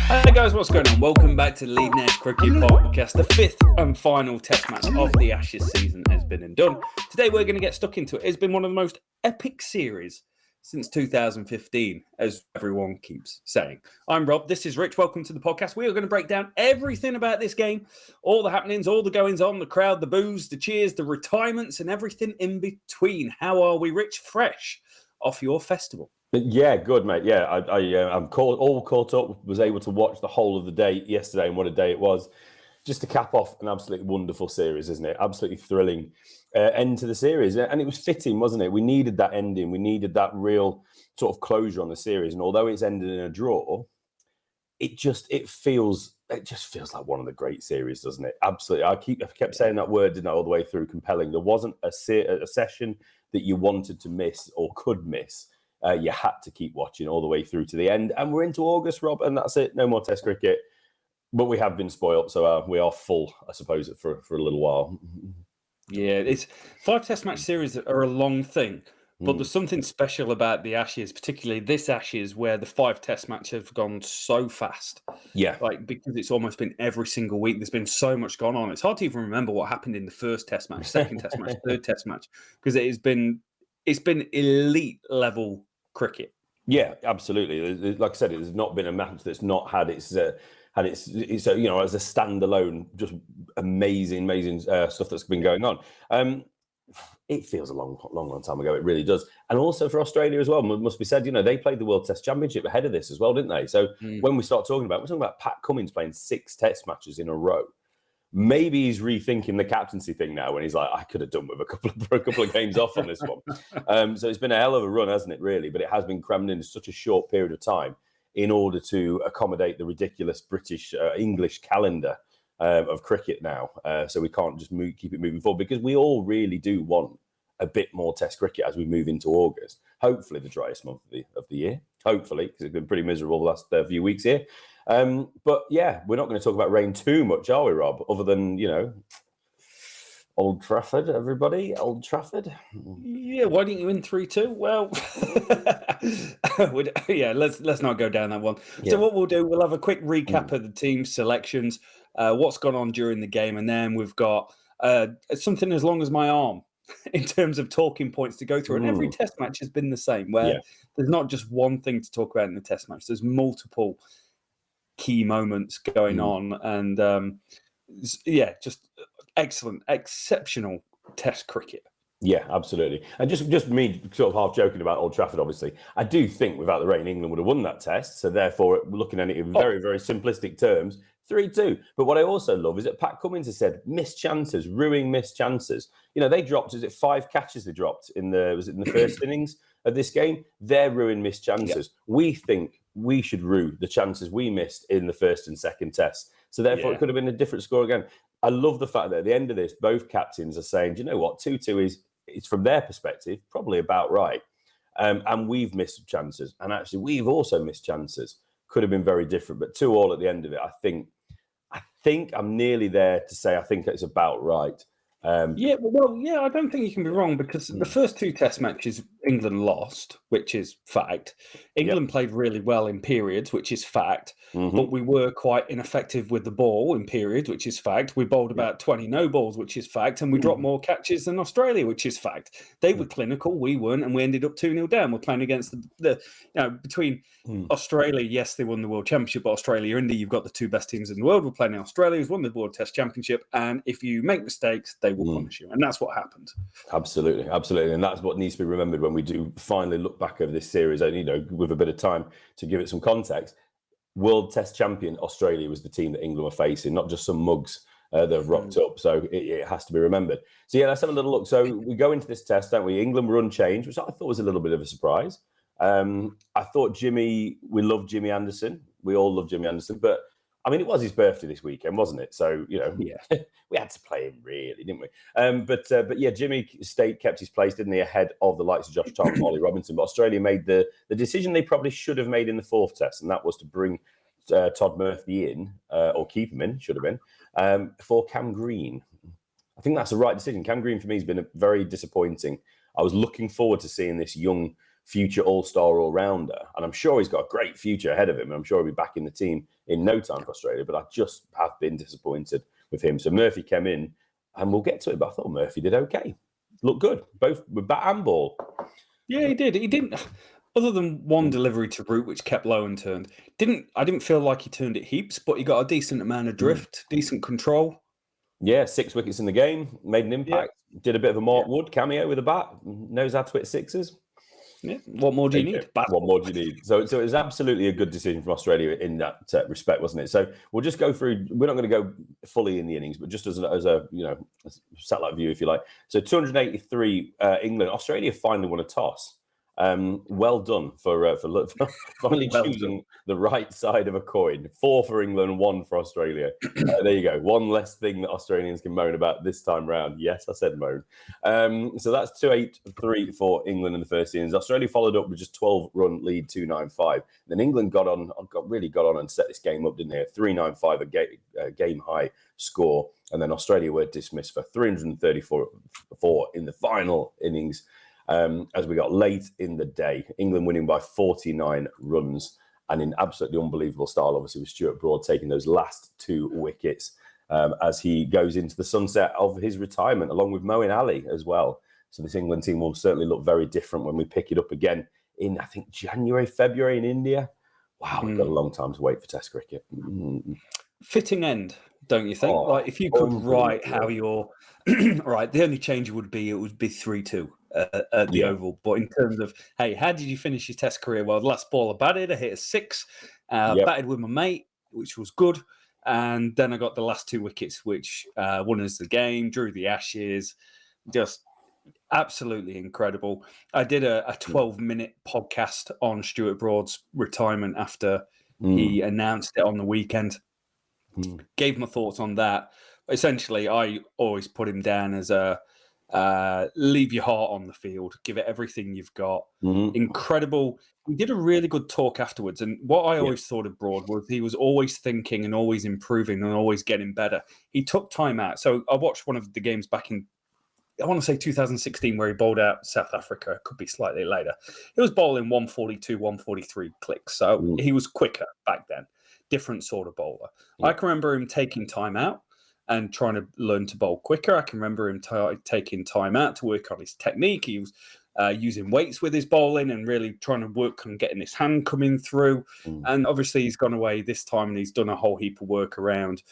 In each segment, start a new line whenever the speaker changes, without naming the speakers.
Hey guys, what's going on? Welcome back to the Leading Edge Cricket Podcast. The fifth and final test match of the Ashes season has been and done. Today we're going to get stuck into it. It's been one of the most epic series since 2015, as everyone keeps saying. I'm Rob, this is Rich. Welcome to the podcast. We are going to break down everything about this game, all the happenings, all the goings on, the crowd, the boos, the cheers, the retirements, and everything in between. How are we, Rich? Fresh off your festival?
Yeah, good, mate. Yeah, I'm all caught up. Was able to watch the whole of the day yesterday, and what a day it was! Just to cap off an absolutely wonderful series, isn't it? Absolutely thrilling end to the series, and it was fitting, wasn't it? We needed that ending. We needed that real sort of closure on the series. And although it's ended in a draw, it just feels like one of the great series, doesn't it? Absolutely. I kept saying that word, didn't I, all the way through. Compelling. There wasn't a session that you wanted to miss or could miss. You had to keep watching all the way through to the end. And we're into August, Rob, and that's it. No more Test cricket. But we have been spoilt, so we are full, I suppose, for a little while.
Yeah, it's 5 Test match series are a long thing, but there's something special about the Ashes, particularly this Ashes, where the 5 Test matches have gone so fast.
Yeah.
Because it's almost been every single week. There's been so much gone on. It's hard to even remember what happened in the first Test match, second Test match, third Test match, because it's been elite level cricket.
Yeah, absolutely. Like I said, it has not been a match that's not had its as a standalone, just amazing stuff that's been going on. It feels a long time ago. It really does. And also for Australia as well, must be said, they played the World Test Championship ahead of this as well, didn't they? So when we're talking about Pat Cummins playing 6 Test matches in a row. Maybe he's rethinking the captaincy thing now when he's like, I could have done with a couple of games off on this one. So it's been a hell of a run, hasn't it, really? But it has been crammed in such a short period of time in order to accommodate the ridiculous British English calendar of cricket now. So we can't just keep it moving forward, because we all really do want a bit more Test cricket as we move into August. Hopefully the driest month of the year. Hopefully, because it's been pretty miserable the last few weeks here. But yeah, we're not going to talk about rain too much, are we, Rob? Other than, Old Trafford, everybody. Old Trafford.
Yeah, why didn't you win 3-2? Well, let's not go down that one. Yeah. So what we'll do, we'll have a quick recap of the team selections, what's gone on during the game, and then we've got something as long as my arm in terms of talking points to go through. And every Test match has been the same, where there's not just one thing to talk about in the Test match. There's multiple key moments going on, and just excellent, exceptional Test cricket.
Yeah, absolutely. And just me sort of half joking about Old Trafford, obviously, I do think without the rain, England would have won that Test. So therefore, looking at it in very, very simplistic terms, 3-2. But what I also love is that Pat Cummins has said missed chances, ruining missed chances. They dropped, 5 catches they dropped in the first innings of this game? They're ruined missed chances. Yeah. We think we should rue the chances we missed in the first and second Test. So therefore, it could have been a different score again. I love the fact that at the end of this, both captains are saying, do you know what, 2-2 it's from their perspective probably about right. And we've missed chances. And actually, we've also missed chances. Could have been very different. But 2-2 at the end of it, I think I'm nearly there to say I think it's about right.
I don't think you can be wrong, because the first 2 Test matches England lost, which is fact. England played really well in periods, which is fact. But we were quite ineffective with the ball in periods, which is fact. We bowled about 20 no balls, which is fact. And we dropped more catches than Australia, which is fact. They were clinical, we weren't, and we ended up 2-0 down. We're playing against between Australia. Yes, they won the World Championship, but Australia, India, you've got the 2 best teams in the world. We're playing Australia, who's won the World Test Championship. And if you make mistakes, they will punish you. And that's what happened.
Absolutely. And that's what needs to be remembered when we do finally look back over this series, and with a bit of time to give it some context. World Test champion Australia was the team that England were facing, not just some mugs that have rocked up. So it has to be remembered. So let's have a little look. So we go into this Test, don't we? England were unchanged, which I thought was a little bit of a surprise. I thought we love Jimmy Anderson. We all love Jimmy Anderson, but I mean, it was his birthday this weekend, wasn't it? So, we had to play him, really, didn't we? But Jimmy kept his place, didn't he, ahead of the likes of Josh Thompson and Ollie Robinson. But Australia made the decision they probably should have made in the 4th Test, and that was to bring Todd Murphy in, or keep him in, should have been, for Cam Green. I think that's the right decision. Cam Green, for me, has been very disappointing. I was looking forward to seeing this young future all-star all-rounder. And I'm sure he's got a great future ahead of him. I'm sure he'll be back in the team in no time for Australia, but I just have been disappointed with him. So Murphy came in, and we'll get to it, but I thought Murphy did okay. Looked good, both with bat and ball.
Yeah, he did. He didn't, other than one delivery to Root, which kept low and turned, I didn't feel like he turned it heaps, but he got a decent amount of drift, decent control.
Yeah, 6 wickets in the game, made an impact. Yeah. Did a bit of a Mark Wood cameo with a bat, knows how to hit sixes.
Yeah. What more do you need?
What more do you need? So it was absolutely a good decision from Australia in that respect, wasn't it? So we'll just go through. We're not going to go fully in the innings, but just as a satellite view, if you like. So 283 England. Australia finally won a toss. Well done for finally choosing the right side of a coin. 4 for England, 1 for Australia. There you go. One less thing that Australians can moan about this time round. Yes, I said moan. So that's 283 for England in the first innings. Australia followed up with just 12-run lead, 295. Then England got on and set this game up, didn't they? 395, a game high score, and then Australia were dismissed for 334 in the final innings. As we got late in the day, England winning by 49 runs, and in absolutely unbelievable style, obviously, with Stuart Broad taking those last 2 wickets as he goes into the sunset of his retirement, along with Moeen Ali as well. So this England team will certainly look very different when we pick it up again in, I think, January, February in India. Wow, we've got a long time to wait for Test cricket.
Fitting end, don't you think? Like, if you could write how you're... right, the only change would be 3-2. At the Oval, but in terms of, hey, how did you finish your Test career? Well, the last ball I batted, I hit a 6, batted with my mate, which was good, and then I got the last 2 wickets, which won us the game, drew the Ashes, just absolutely incredible. I did a 12-minute podcast on Stuart Broad's retirement after he announced it on the weekend. Gave my thoughts on that. Essentially, I always put him down as a leave your heart on the field, give it everything you've got. Incredible. We did a really good talk afterwards, and what I always thought of Broad was he was always thinking and always improving and always getting better. He took time out. So I watched one of the games back in, I want to say 2016, where he bowled out South Africa. It could be slightly later. He was bowling 142, 143 clicks, so he was quicker back then. Different sort of bowler. I can remember him taking time out and trying to learn to bowl quicker. I can remember him taking time out to work on his technique. He was using weights with his bowling and really trying to work on getting his hand coming through. And obviously he's gone away this time and he's done a whole heap of work around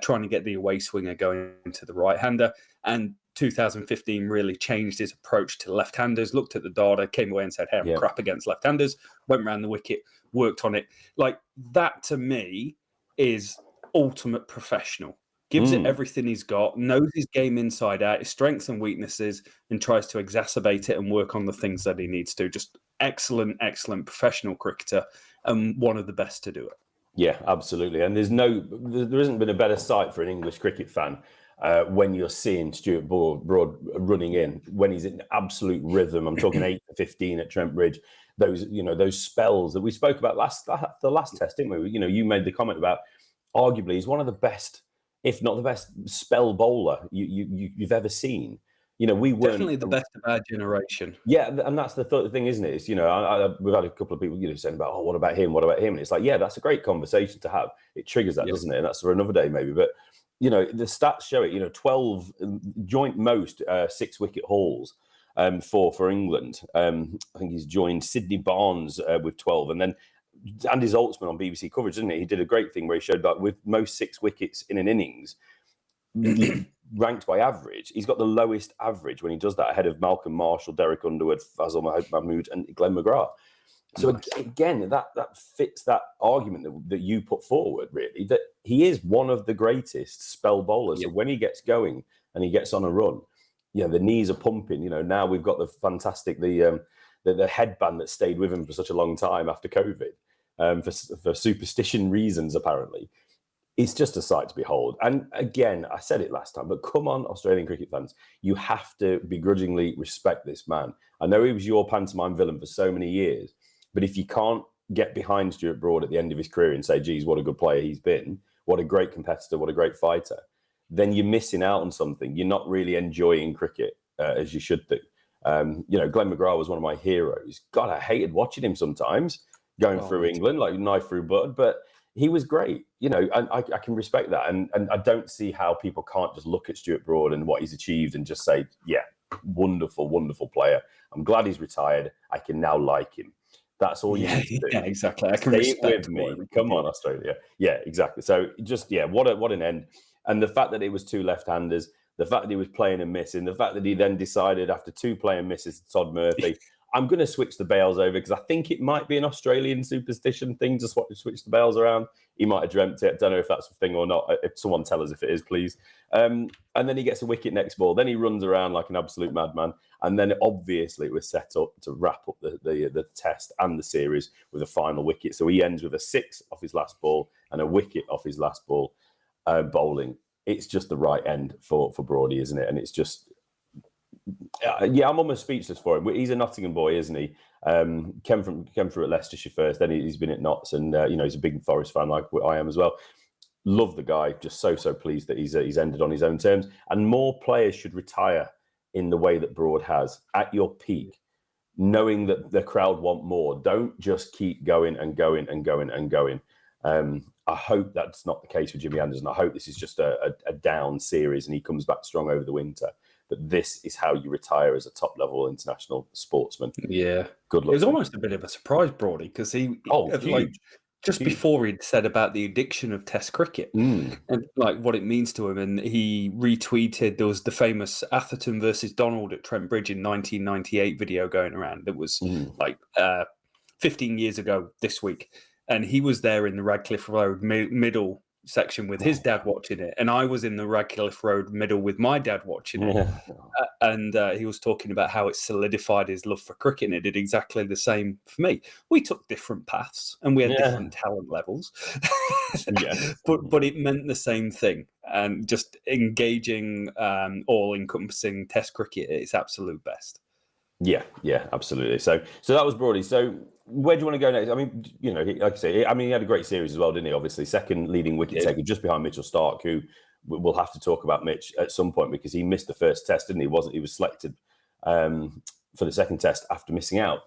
trying to get the away swinger going to the right-hander. And 2015 really changed his approach to left-handers, looked at the data, came away and said, hey, I'm crap against left-handers, went around the wicket, worked on it. Like, that to me is ultimate professional. Gives it everything he's got, knows his game inside out, his strengths and weaknesses, and tries to exacerbate it and work on the things that he needs to. Just excellent professional cricketer, and one of the best to do it.
Yeah, absolutely. And there hasn't been a better sight for an English cricket fan when you're seeing Stuart Broad running in, when he's in absolute rhythm. I'm talking 8 to 15 at Trent Bridge. Those spells that we spoke about the last test, didn't we? You made the comment about arguably he's one of the best, if not the best, spell bowler you've ever seen. We weren't
definitely the best of our generation.
Yeah, and that's the thing, isn't it? It's, we've had a couple of people, saying about, oh, what about him? What about him? And it's like, yeah, that's a great conversation to have. It triggers that, doesn't it? And that's for another day, maybe. But the stats show it. 12 joint most 6-wicket hauls for England. I think he's joined Sydney Barnes with 12, and then Andy Zaltzman on BBC coverage, didn't he? He did a great thing where he showed that with most 6 wickets in an innings, ranked by average, he's got the lowest average when he does that, ahead of Malcolm Marshall, Derek Underwood, Fazal Mahmood, and Glenn McGrath. So again, that fits that argument that you put forward, really, that he is one of the greatest spell bowlers. So when he gets going and he gets on a run, the knees are pumping. Now we've got the fantastic the headband that stayed with him for such a long time after COVID, for superstition reasons, apparently. It's just a sight to behold. And again, I said it last time, but come on, Australian cricket fans, you have to begrudgingly respect this man. I know he was your pantomime villain for so many years, but if you can't get behind Stuart Broad at the end of his career and say, geez, what a good player he's been, what a great competitor, what a great fighter, then you're missing out on something. You're not really enjoying cricket as you should do. Glenn McGrath was one of my heroes. God, I hated watching him sometimes going through England, like knife through bud, but he was great, and I can respect that. And I don't see how people can't just look at Stuart Broad and what he's achieved and just say, yeah, wonderful, wonderful player. I'm glad he's retired. I can now like him. That's all you need to do.
Yeah, exactly. I can
Stay
respect
with me. Come on, Australia. Yeah, exactly. So just, what an end. And the fact that it was two left-handers, the fact that he was playing and missing, the fact that he then decided after two playing misses to Todd Murphy, I'm going to switch the Bales over because I think it might be an Australian superstition thing to switch the Bales around. He might have dreamt it. Don't know if that's a thing or not. If someone tell us if it is, please. And then he gets a wicket next ball. Then he runs around like an absolute madman. And then obviously it was set up to wrap up the test and the series with a final wicket. So he ends with a 6 off his last ball and a wicket off his last ball bowling. It's just the right end for Broadie, isn't it? And it's just... I'm almost speechless for him. He's a Nottingham boy, isn't he? Came through at Leicestershire first, then he's been at Notts, and he's a big Forest fan like I am as well. Love the guy. Just so pleased that he's ended on his own terms. And more players should retire in the way that Broad has at your peak, knowing that the crowd want more. Don't just keep going and going and going and going. I hope that's not the case for Jimmy Anderson. I hope this is just a down series and he comes back strong over the winter. But this is how you retire as a top-level international sportsman.
Yeah.
Good luck.
It was almost a bit of a surprise, Broadie, because
huge.
Before he'd said about the addiction of Test cricket and like what it means to him, and he retweeted, there was the famous Atherton versus Donald at Trent Bridge in 1998 video going around. That was 15 years ago this week. And he was there in the Radcliffe Road middle section with his dad watching it, and I was in the Radcliffe Road middle with my dad watching it. And he was talking about how it solidified his love for cricket, and it did exactly the same for me. We took different paths and we had different talent levels, but it meant the same thing. And just engaging, all-encompassing Test cricket at its absolute best. Yeah,
absolutely. So that was Broadie. So where do you want to go next? I mean, like I say, he had a great series as well, didn't he? Obviously, second leading wicket taker, just behind Mitchell Starc, who we'll have to talk about Mitch at some point because he missed the first test, didn't he? He was selected for the second test after missing out,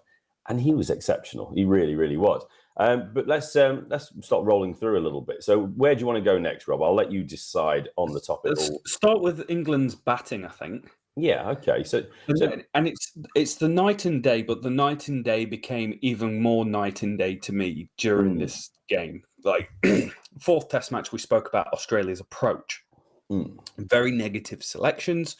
and he was exceptional. He really, really was. But let's start rolling through a little bit. So where do you want to go next, Rob? I'll let you decide on the topic.
Let's start with England's batting, I think.
Yeah, okay. So
it's the night and day, but the night and day became even more night and day to me during this game. Like, fourth test match, we spoke about Australia's approach. Very negative selections,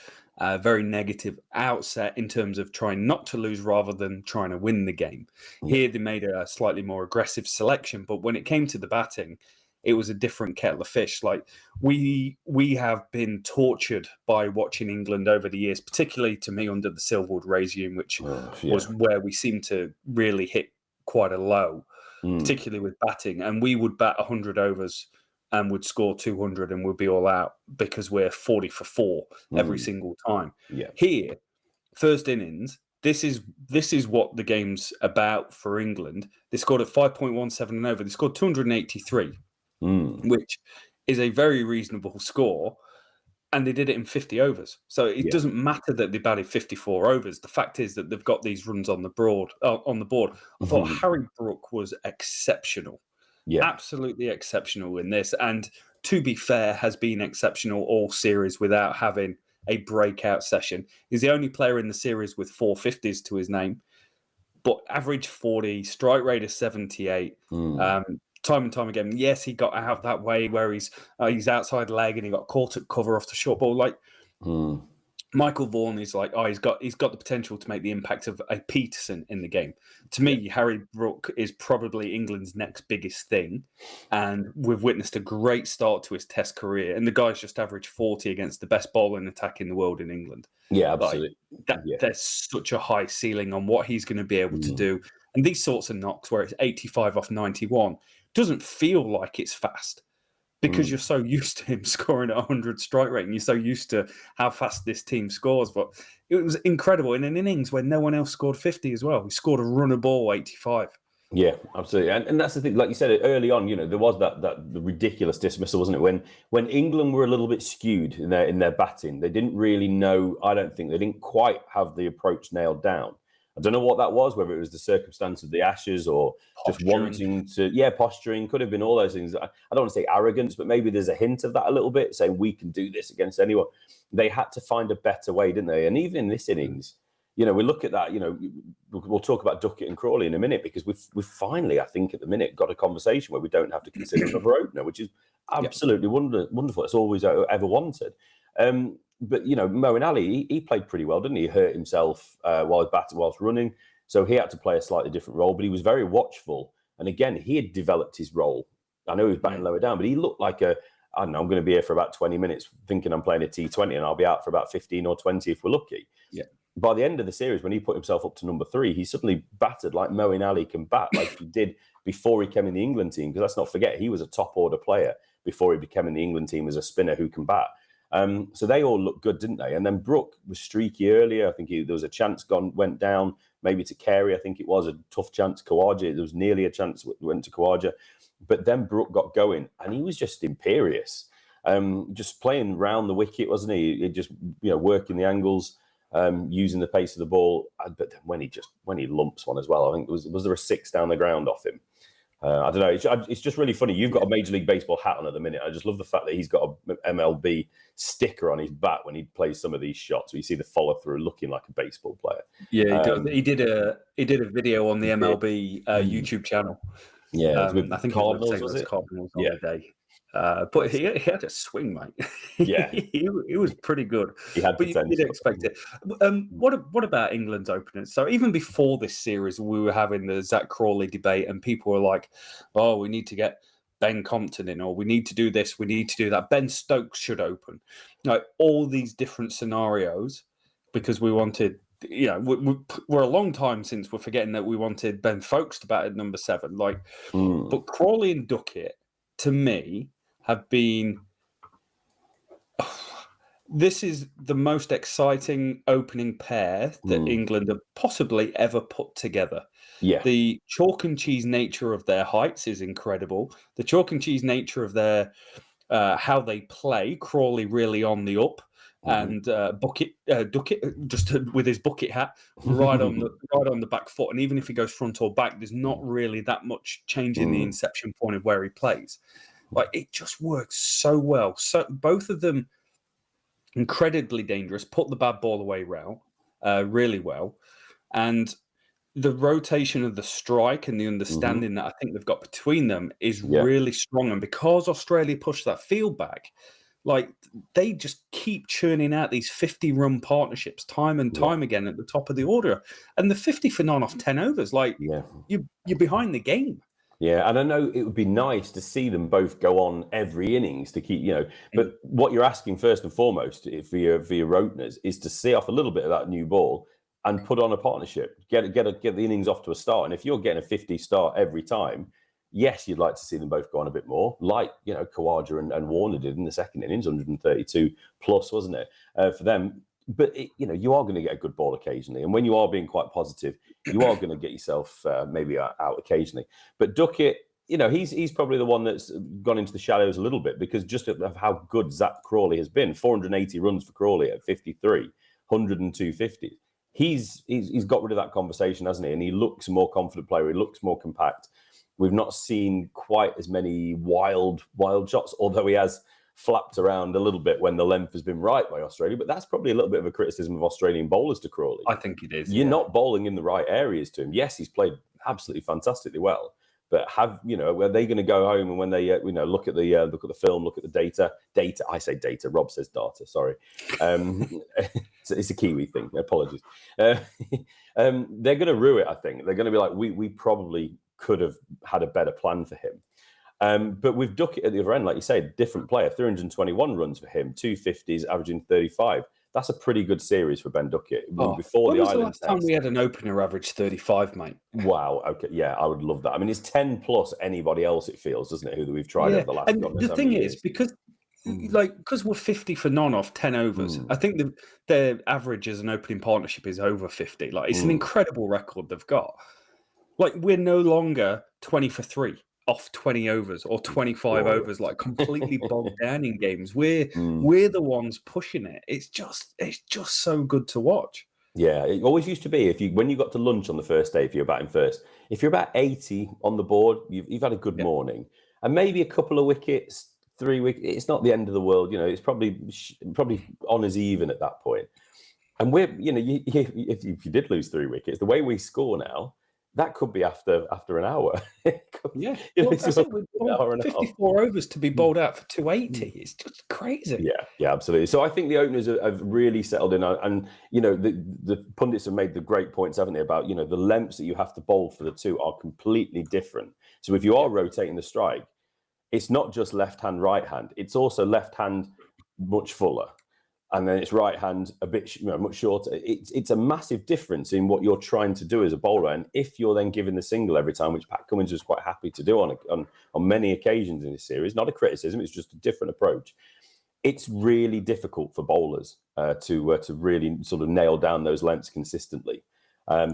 very negative outset in terms of trying not to lose rather than trying to win the game. Here, they made a slightly more aggressive selection, but when it came to the batting, it was a different kettle of fish. Like we have been tortured by watching England over the years, particularly to me under the Silverwood regime, which was where we seemed to really hit quite a low, particularly with batting. And we would bat 100 overs and would score 200 and would be all out because we're 40 for 4 every single time. Here, first innings, this is what the game's about for England. They scored at 5.17 an over. They scored 283. Which is a very reasonable score, and they did it in 50 overs. So it doesn't matter that they batted 54 overs. The fact is that they've got these runs on the board. I thought Harry Brook was exceptional, absolutely exceptional in this, and to be fair, has been exceptional all series without having a breakout session. He's the only player in the series with 450s to his name, but average 40, strike rate of 78. Time and time again, yes, he got out that way where he's outside leg and he got caught at cover off the short ball. Like Michael Vaughan is like, he's got the potential to make the impact of a Peterson in the game. To me, Harry Brook is probably England's next biggest thing, and we've witnessed a great start to his Test career. And the guy's just averaged 40 against the best bowling attack in the world in England. Yeah, absolutely. There's such a high ceiling on what he's going to be able to do. And these sorts of knocks where it's 85 off 91 doesn't feel like it's fast because you're so used to him scoring at 100 strike rate and you're so used to how fast this team scores. But it was incredible in an innings where no one else scored 50 as well. He scored a run of ball 85.
Yeah, absolutely, and that's the thing. Like you said early on, there was the ridiculous dismissal, wasn't it? When England were a little bit skewed in their batting, they didn't really know. I don't think they didn't quite have the approach nailed down. I don't know what that was, whether it was the circumstance of the Ashes or just wanting to, posturing. Could have been all those things. I don't want to say arrogance, but maybe there's a hint of that a little bit, saying we can do this against anyone. They had to find a better way, didn't they? And even in this innings, we look at that. We'll talk about Duckett and Crawley in a minute, because we've finally, I think, at the minute, got a conversation where we don't have to consider another opener, which is absolutely wonderful. It's always ever wanted. But Moeen Ali, he played pretty well, didn't he? He hurt himself whilst running, so he had to play a slightly different role. But he was very watchful, and again, he had developed his role. I know he was batting lower down, but he looked like I don't know, I'm going to be here for about 20 minutes thinking I'm playing a T20, and I'll be out for about 15 or 20 if we're lucky.
Yeah.
By the end of the series, when he put himself up to number 3, he suddenly batted like Moeen Ali can bat, like he did before he came in the England team. Because let's not forget, he was a top order player before he became in the England team as a spinner who can bat. So they all looked good, didn't they? And then Brook was streaky earlier. I think there was a chance went down, maybe to Carey. I think it was a tough chance. Khawaja, there was nearly a chance went to Khawaja. But then Brook got going, and he was just imperious. Just playing round the wicket, wasn't he? Just working the angles. Using the pace of the ball, but when he lumps one as well, I think was there a 6 down the ground off him? I don't know. It's just really funny. You've got a Major League Baseball hat on at the minute. I just love the fact that he's got a MLB sticker on his bat when he plays some of these shots. You see the follow through, looking like a baseball player.
Yeah, he did a video on the MLB YouTube channel.
Yeah,
I think
Cardinals, was it?
Cardinals on the day. But he had a swing, mate.
Yeah,
he was pretty good.
He had
but you'd expect it. What about England's openers? So even before this series, we were having the Zak Crawley debate, and people were like, "Oh, we need to get Ben Compton in, or we need to do this, we need to do that. Ben Stokes should open." Like all these different scenarios, because we wanted. We're a long time since we're forgetting that we wanted Ben Folkes to bat at number 7. But Crawley and Duckett, to me, have been. This is the most exciting opening pair that England have possibly ever put together.
Yeah.
The chalk and cheese nature of their heights is incredible. The chalk and cheese nature of their how they play. Crawley really on the up. And Duckett just with his bucket hat right on the back foot, and even if he goes front or back, there's not really that much change in the inception point of where he plays. It just works so well. So both of them incredibly dangerous, put the bad ball away really well, and the rotation of the strike and the understanding that I think they've got between them is really strong. And because Australia pushed that field back. They just keep churning out these 50-run partnerships time and time again at the top of the order. And the 50 for none off 10 overs, you're behind the game.
Yeah, and I know it would be nice to see them both go on every innings to keep, but what you're asking first and foremost for your openers is to see off a little bit of that new ball and put on a partnership, get the innings off to a start. And if you're getting a 50 start every time, yes, you'd like to see them both go on a bit more, like Khawaja and Warner did in the second innings, 132 plus, wasn't it, for them? But you are going to get a good ball occasionally, and when you are being quite positive, you are going to get yourself maybe out occasionally. But Duckett, he's probably the one that's gone into the shadows a little bit because just of how good Zak Crawley has been. 480 runs for Crawley at 53, 102 50s. He's got rid of that conversation, hasn't he? And he looks a more confident player. He looks more compact. We've not seen quite as many wild shots, although he has flapped around a little bit when the length has been right by Australia. But that's probably a little bit of a criticism of Australian bowlers to Crawley.
I think it is.
You're not bowling in the right areas to him. Yes, he's played absolutely fantastically well. But are they going to go home and when they look at the film, look at the data? I say data. Rob says data. Sorry, it's a Kiwi thing. Apologies. They're going to rue it. I think they're going to be like, we probably could have had a better plan for him. But with Duckett at the other end, like you say, different player, 321 runs for him, 250s, averaging 35. That's a pretty good series for Ben Duckett.
Before the Island test, time we had an opener average 35, mate?
Wow. Okay. Yeah, I would love that. I mean, it's 10 plus anybody else, it feels, doesn't it, who we've tried over the last
and the thing is, because we're 50 for none off 10 overs, I think their average as an opening partnership is over 50. It's an incredible record they've got. Like, we're no longer 20 for 3 off 20 overs or 25 overs, like completely bogged down in games. We're the ones pushing it. It's just so good to watch.
Yeah, it always used to be when you got to lunch on the first day, if you're batting first, if you're about 80 on the board, you've had a good morning, and maybe a couple of wickets, 3 wickets. It's not the end of the world, it's probably honours even at that point. And we're, if you did lose 3 wickets, the way we score now, that could be after an hour.
Yeah, that's it. We've got 54 overs to be bowled out for 280. It's just crazy.
Yeah, absolutely. So I think the openers have really settled in, and the pundits have made the great points, haven't they, about the lengths that you have to bowl for the two are completely different. So if you are rotating the strike, it's not just left hand, right hand. It's also left hand much fuller, and then it's right hand a bit much shorter. It's a massive difference in what you're trying to do as a bowler. And if you're then given the single every time, which Pat Cummins was quite happy to do on many occasions in this series, not a criticism, it's just a different approach. It's really difficult for bowlers to really sort of nail down those lengths consistently.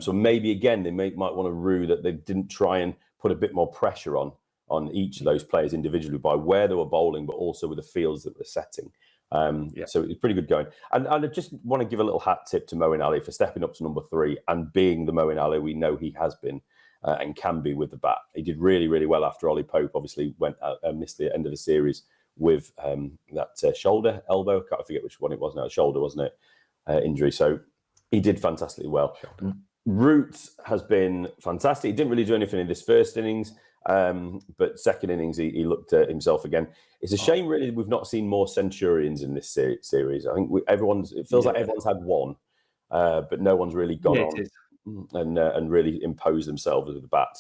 So maybe again they might want to rue that they didn't try and put a bit more pressure on each of those players individually by where they were bowling, but also with the fields that they're setting. So it's pretty good going. And I just want to give a little hat tip to Moeen Ali for stepping up to number 3 and being the Moeen Ali we know he has been and can be with the bat. He did really, really well after Ollie Pope obviously went out and missed the end of the series with that shoulder, elbow, I can't forget which one it was now, shoulder, wasn't it? Injury. So he did fantastically well. Root has been fantastic. He didn't really do anything in this first innings. But second innings, he looked at himself again. It's a shame, really, we've not seen more Centurions in this series. I think it feels like everyone's had one, but no one's really gone on and really imposed themselves with the bat.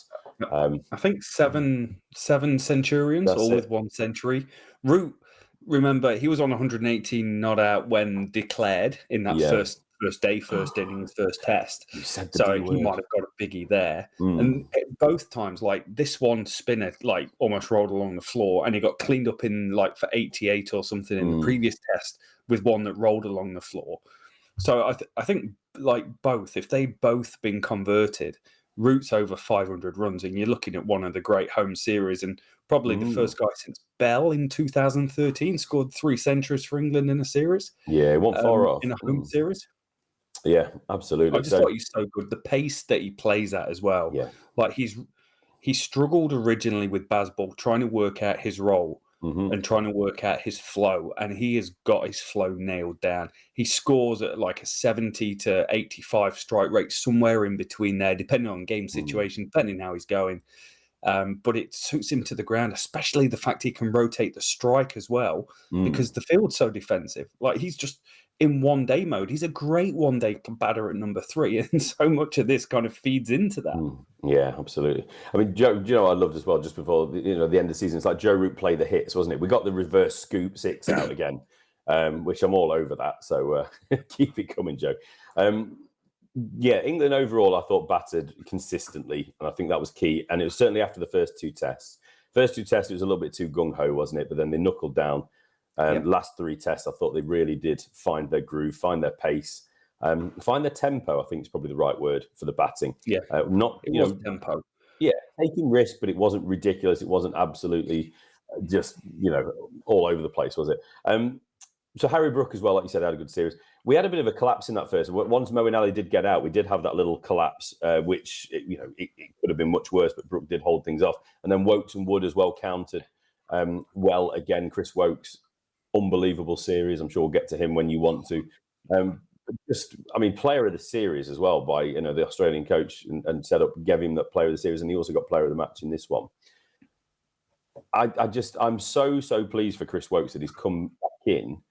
I think seven Centurions, all with 1 century. Root, remember, he was on 118 not out when declared in that first innings, first test. So he might have got a biggie there. And both times, like this one spinner, like almost rolled along the floor, and he got cleaned up in like for 88 or something in the previous test with one that rolled along the floor. So I think like both, if they both been converted, Root's over 500 runs, and you're looking at one of the great home series, and probably the first guy since Bell in 2013 scored 3 centuries for England in a series.
Yeah, it wasn't far off
in a home series.
Yeah, absolutely.
I just thought he's so good. The pace that he plays at as well.
Yeah.
Like he struggled originally with Bazball, trying to work out his role and trying to work out his flow, and he has got his flow nailed down. He scores at like a 70 to 85 strike rate, somewhere in between there, depending on game situation, depending how he's going. But it suits him to the ground, especially the fact he can rotate the strike as well, because the field's so defensive. Like he's just in one-day mode. He's a great one-day batter at number 3, and so much of this kind of feeds into that.
Yeah, absolutely. I mean, Joe, do you know what I loved as well? Just before the end of the season, it's like Joe Root played the hits, wasn't it? We got the reverse scoop 6 out again, which I'm all over that. So keep it coming, Joe. Yeah, England overall, I thought battered consistently, and I think that was key. And it was certainly after the first 2 tests. First 2 tests, it was a little bit too gung-ho, wasn't it? But then they knuckled down. Last 3 tests, I thought they really did find their groove, find their pace, find their tempo. I think is probably the right word for the batting.
Yeah,
not
tempo.
Yeah, taking risk, but it wasn't ridiculous. It wasn't absolutely just all over the place, was it? So Harry Brook as well, like you said, had a good series. We had a bit of a collapse in that first. Once Moeen Ali did get out, we did have that little collapse, which it could have been much worse, but Brook did hold things off. And then Wokes and Wood as well countered well again. Chris Wokes, unbelievable series. I'm sure we'll get to him when you want to. Player of the series as well by the Australian coach and set up, gave him that player of the series, and he also got player of the match in this one. I'm so pleased for Chris Wokes that he's come back in.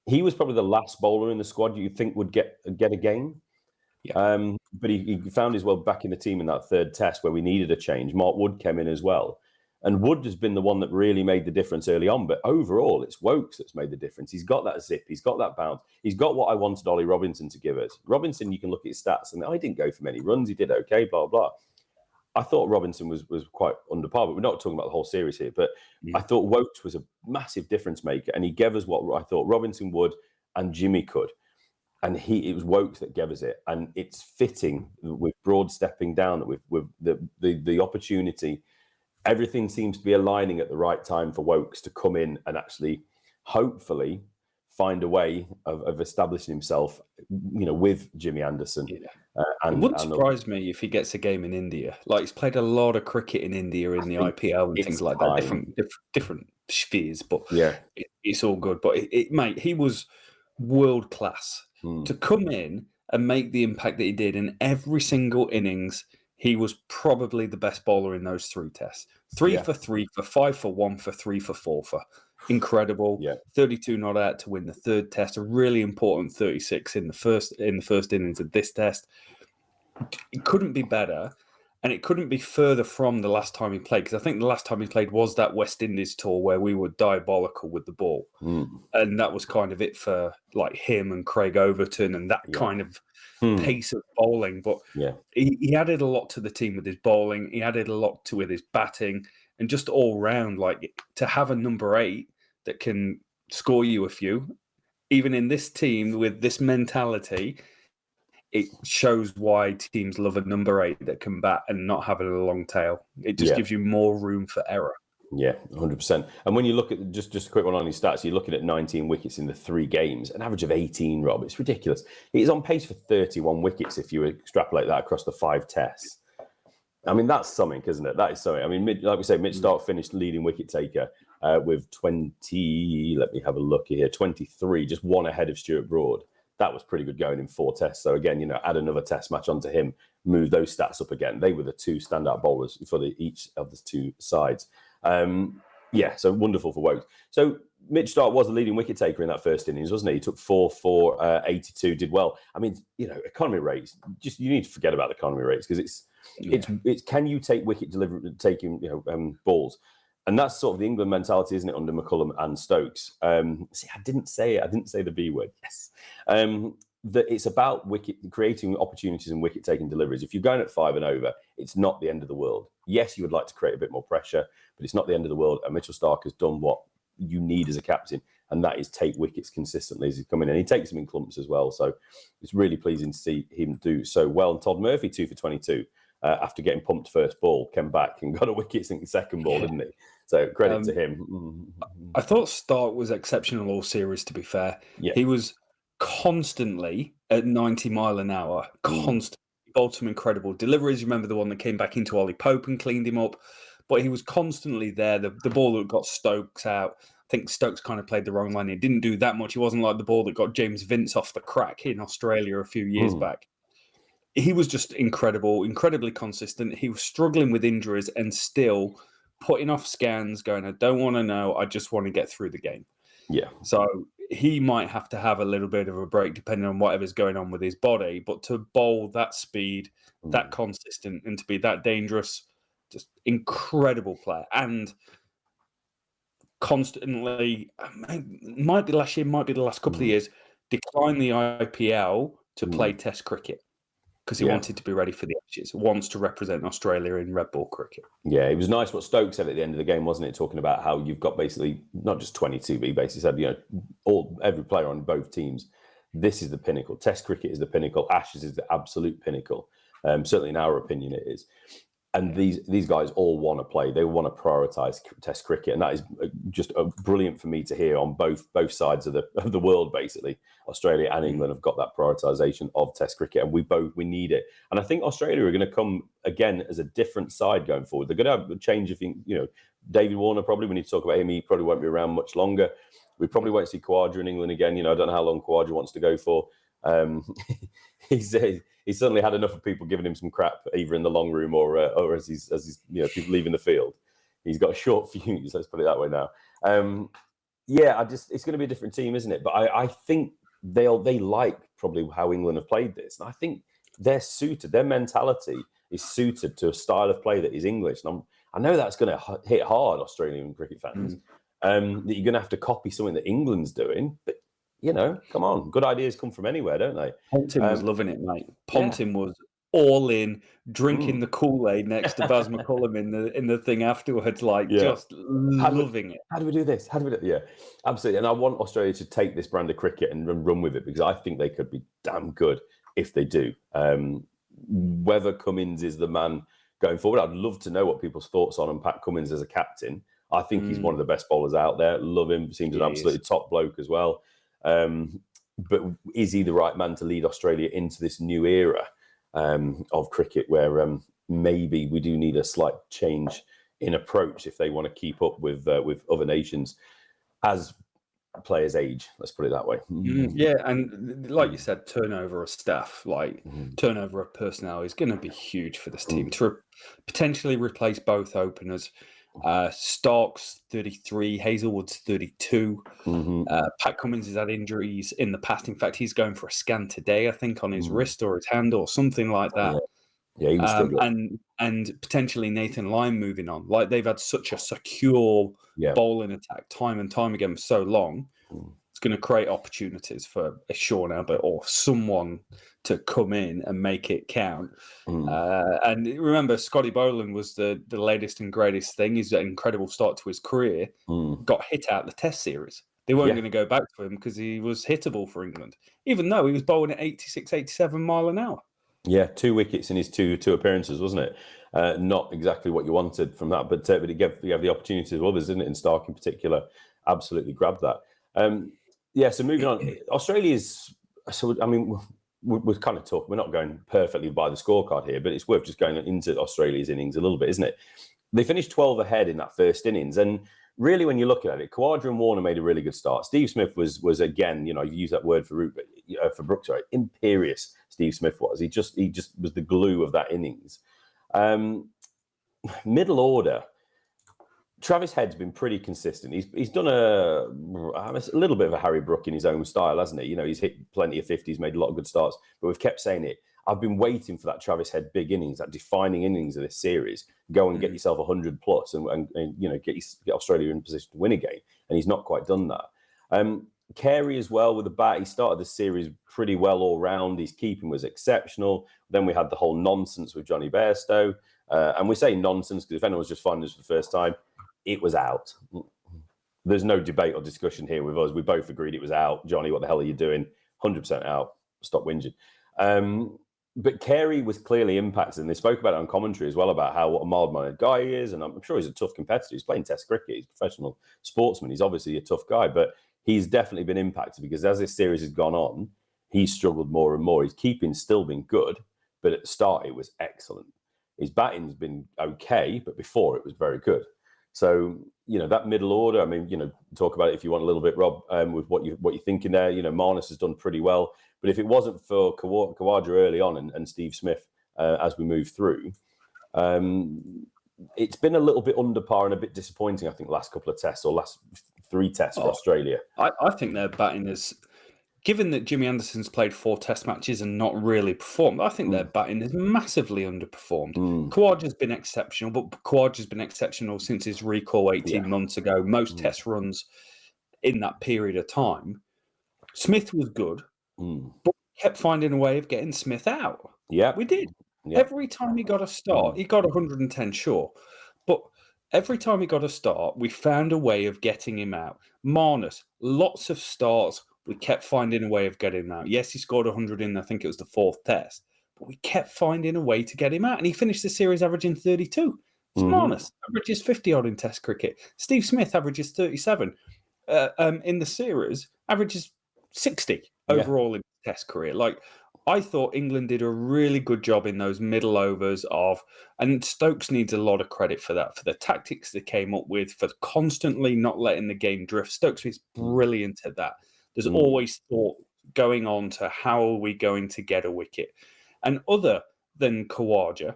He was probably the last bowler in the squad you think would get a game. Yeah. But he found his way back in the team in that 3rd test where we needed a change. Mark Wood came in as well. And Wood has been the one that really made the difference early on. But overall, it's Wokes that's made the difference. He's got that zip. He's got that bounce. He's got what I wanted Ollie Robinson to give us. Robinson, you can look at his stats, and I didn't go for many runs. He did okay, blah, blah. I thought Robinson was quite under par, but we're not talking about the whole series here. But I thought Wokes was a massive difference maker, and he gave us what I thought Robinson would and Jimmy could. And it was Wokes that gave us it, and it's fitting with Broad stepping down, with the opportunity. Everything seems to be aligning at the right time for Wokes to come in and actually, hopefully, find a way of establishing himself, with Jimmy Anderson.
Yeah. It wouldn't surprise me if he gets a game in India. Like, he's played a lot of cricket in India in the IPL and things like that, different spheres, but it's all good. But mate, he was world class. To come in and make the impact that he did in every single innings, he was probably the best bowler in those 3 tests. 3 for 3 for 5 for 1 for 3 for 4 for. Incredible. 32 not out to win the 3rd test. A really important 36 in the first innings of this test. It couldn't be better, and it couldn't be further from the last time he played, because I think the last time he played was that West Indies tour where we were diabolical with the ball, and that was kind of it for like him and Craig Overton and that kind of pace of bowling. But he added a lot to the team with his bowling. He added a lot with his batting, and just all round, like, to have a number 8 that can score you a few, even in this team with this mentality. It shows why teams love a number 8 that can bat and not have a long tail. It just gives you more room for error.
Yeah, 100%. And when you look at just a quick one on his stats, you're looking at 19 wickets in the 3 games, an average of 18, Rob. It's ridiculous. He's on pace for 31 wickets if you extrapolate that across the 5 tests. I mean, that's something, isn't it? That is something. I mean, like we say, Mitch Starc finished leading wicket taker with 20, let me have a look here, 23, just 1 ahead of Stuart Broad. That was pretty good going in 4 tests. So again, add another test match onto him, move those stats up again. They were the 2 standout bowlers for each of the 2 sides. So wonderful for Wokes. So Mitch Starc was the leading wicket taker in that first innings, wasn't he? He took 4 for 82, did well. I mean, economy rates, you need to forget about the economy rates, because it's can you take wicket delivery, taking balls? And that's sort of the England mentality, isn't it, under McCullum and Stokes? See, I didn't say it. I didn't say the B word. Yes. That it's about creating opportunities and wicket-taking deliveries. If you're going at 5 and over, it's not the end of the world. Yes, you would like to create a bit more pressure, but it's not the end of the world. And Mitchell Starc has done what you need as a captain, and that is take wickets consistently as he's coming in. He takes them in clumps as well. So it's really pleasing to see him do so well. And Todd Murphy, 2 for 22. After getting pumped first ball, came back and got a wicket in the second ball, didn't he? So credit to him.
I thought Starc was exceptional all series, to be fair.
Yeah.
He was constantly at 90 mile an hour, constantly. Bowled some incredible deliveries. Remember the one that came back into Ollie Pope and cleaned him up? But he was constantly there. The ball that got Stokes out, I think Stokes kind of played the wrong line. He didn't do that much. He wasn't like the ball that got James Vince off the crack in Australia a few years back. He was just incredible, incredibly consistent. He was struggling with injuries and still putting off scans, going, I don't want to know. I just want to get through the game.
Yeah.
So he might have to have a little bit of a break depending on whatever's going on with his body. But to bowl that speed, that consistent, and to be that dangerous, just incredible player. And constantly, might be last year, might be the last couple of years, declined the IPL to play Test cricket, because he wanted to be ready for the Ashes, wants to represent Australia in red ball cricket.
Yeah, it was nice what Stokes said at the end of the game, wasn't it? Talking about how you've got basically not just 22, but he basically said, every player on both teams, this is the pinnacle. Test cricket is the pinnacle. Ashes is the absolute pinnacle. Certainly in our opinion, it is. And these guys all want to play. They want to prioritise Test cricket, and that is just brilliant for me to hear on both sides of the world. Basically, Australia and England have got that prioritisation of Test cricket, and we need it. And I think Australia are going to come again as a different side going forward. They're going to have a change. David Warner, probably we need to talk about him. He probably won't be around much longer. We probably won't see Khawaja in England again. I don't know how long Khawaja wants to go for. He's certainly had enough of people giving him some crap, either in the long room or as he's people leaving the field. He's got a short fuse. Let's put it that way now. It's going to be a different team, isn't it? But I think they like probably how England have played this, and I think they're suited. Their mentality is suited to a style of play that is English. And I know that's going to hit hard, Australian cricket fans. That you're going to have to copy something that England's doing, but. Come on. Good ideas come from anywhere, don't they?
Ponting was loving it, mate. Ponting was all in, drinking the Kool-Aid next to Baz McCullum in the thing afterwards, like just loving it.
How do we do this? How do we do it? Yeah, absolutely. And I want Australia to take this brand of cricket and run with it, because I think they could be damn good if they do. Whether Cummins is the man going forward, I'd love to know what people's thoughts on Pat Cummins as a captain. I think he's one of the best bowlers out there. Love him. Seems an absolutely top bloke as well. But is he the right man to lead Australia into this new era of cricket, where maybe we do need a slight change in approach if they want to keep up with other nations as players age? Let's put it that way.
Yeah, and like you said, turnover of staff, like turnover of personnel is going to be huge for this team to potentially replace both openers. Starc's 33, Hazelwood's 32. Pat Cummins has had injuries in the past. In fact, he's going for a scan today, I think, on his wrist or his hand or something like that.
Yeah, he was
and potentially Nathan Lyon moving on. Like, they've had such a secure bowling attack time and time again for so long. It's going to create opportunities for a Sean Abbott or someone to come in and make it count. And remember, Scotty Boland was the latest and greatest thing. He's an incredible start to his career. Got hit out the Test series. They weren't going to go back to him because he was hittable for England, even though he was bowling at 86, 87 mile an hour.
Yeah, 2 wickets in his two appearances, wasn't it? Not exactly what you wanted from that, but it gave the opportunity to others, didn't it? And Starc in particular absolutely grabbed that. So moving on, Australia's. So I mean, we're kind of talking. We're not going perfectly by the scorecard here, but it's worth just going into Australia's innings a little bit, isn't it? They finished 12 ahead in that first innings, and really, when you look at it, Khawaja and Warner made a really good start. Steve Smith was again, you use that word for Brooks, right? Imperious. Steve Smith was. He just was the glue of that innings. Middle order. Travis Head's been pretty consistent. He's done a little bit of a Harry Brook in his own style, hasn't he? He's hit plenty of 50s, made a lot of good starts, but we've kept saying it. I've been waiting for that Travis Head big innings, that defining innings of this series. Go and get yourself 100 plus, and get Australia in position to win a game. And he's not quite done that. Carey as well with the bat. He started the series pretty well all round. His keeping was exceptional. Then we had the whole nonsense with Johnny Bairstow, and we say nonsense because if anyone was just finding us for the first time, it was out. There's no debate or discussion here with us. We both agreed it was out. Johnny, what the hell are you doing? 100% out. Stop whinging. But Carey was clearly impacted, and they spoke about it on commentary as well, about what a mild-mannered guy he is, and I'm sure he's a tough competitor. He's playing Test cricket. He's a professional sportsman. He's obviously a tough guy, but he's definitely been impacted because as this series has gone on, he's struggled more and more. His keeping's still been good, but at the start, it was excellent. His batting's been okay, but before, it was very good. So, that middle order, I mean, talk about it if you want a little bit, Rob, with what you're thinking there. Marnus has done pretty well. But if it wasn't for Khawaja early on and Steve Smith as we move through, it's been a little bit under par and a bit disappointing, I think, last couple of tests or last 3 tests for Australia.
I think their batting is... Given that Jimmy Anderson's played 4 test matches and not really performed, I think their batting is massively underperformed. Khawaja's been exceptional, but Khawaja's been exceptional since his recall 18 months ago. Most test runs in that period of time. Smith was good, but we kept finding a way of getting Smith out.
Yeah,
we did. Yeah. Every time he got a start, he got 110, sure. But every time he got a start, we found a way of getting him out. Marnus, lots of starts. We kept finding a way of getting him out. Yes, he scored 100 in, I think it was the 4th test. But we kept finding a way to get him out. And he finished the series averaging 32. Marnus averages 50-odd in Test cricket. Steve Smith averages 37. In the series, averages 60 overall in his Test career. Like, I thought England did a really good job in those middle overs and Stokes needs a lot of credit for that, for the tactics they came up with, for constantly not letting the game drift. Stokes is brilliant at that. There's always thought going on to how are we going to get a wicket. And other than Khawaja,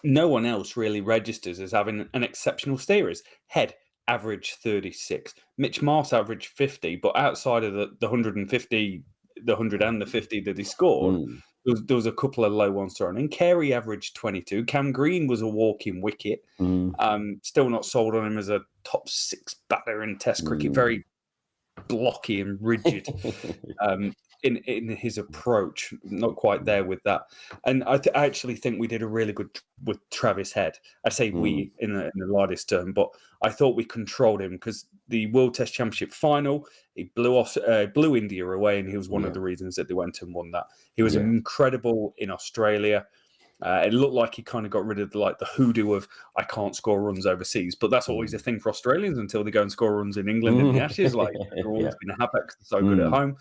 no one else really registers as having an exceptional series. Head averaged 36. Mitch Marsh averaged 50, but outside of the 150, the 100 and the 50 that he scored, there was a couple of low ones thrown in. Carey averaged 22. Cam Green was a walking wicket. Still not sold on him as a top 6 batter in Test cricket. Very blocky and rigid. in his approach, not quite there with that. And I actually think we did a really good with Travis Head. I say we in the lightest term, but I thought we controlled him because the World Test Championship final, he blew India away, and he was one of the reasons that they went and won that. He was incredible in Australia. It looked like he kind of got rid of the hoodoo of I can't score runs overseas, but that's always a thing for Australians until they go and score runs in England in the Ashes. Like they're always going to have that because they're so good at home.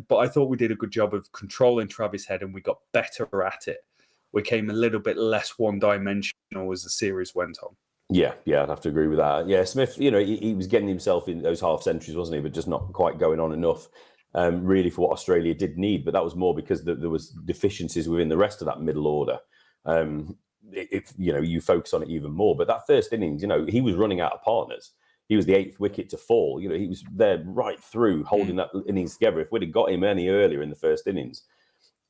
But I thought we did a good job of controlling Travis Head, and we got better at it. We came a little bit less one-dimensional as the series went on.
Yeah, I'd have to agree with that. Yeah, Smith, he was getting himself in those half centuries, wasn't he? But just not quite going on enough. Really for what Australia did need, but that was more because there was deficiencies within the rest of that middle order. If you focus on it even more, but that first innings, he was running out of partners. He was the 8th wicket to fall. He was there right through holding that innings together. If we'd have got him any earlier in the first innings,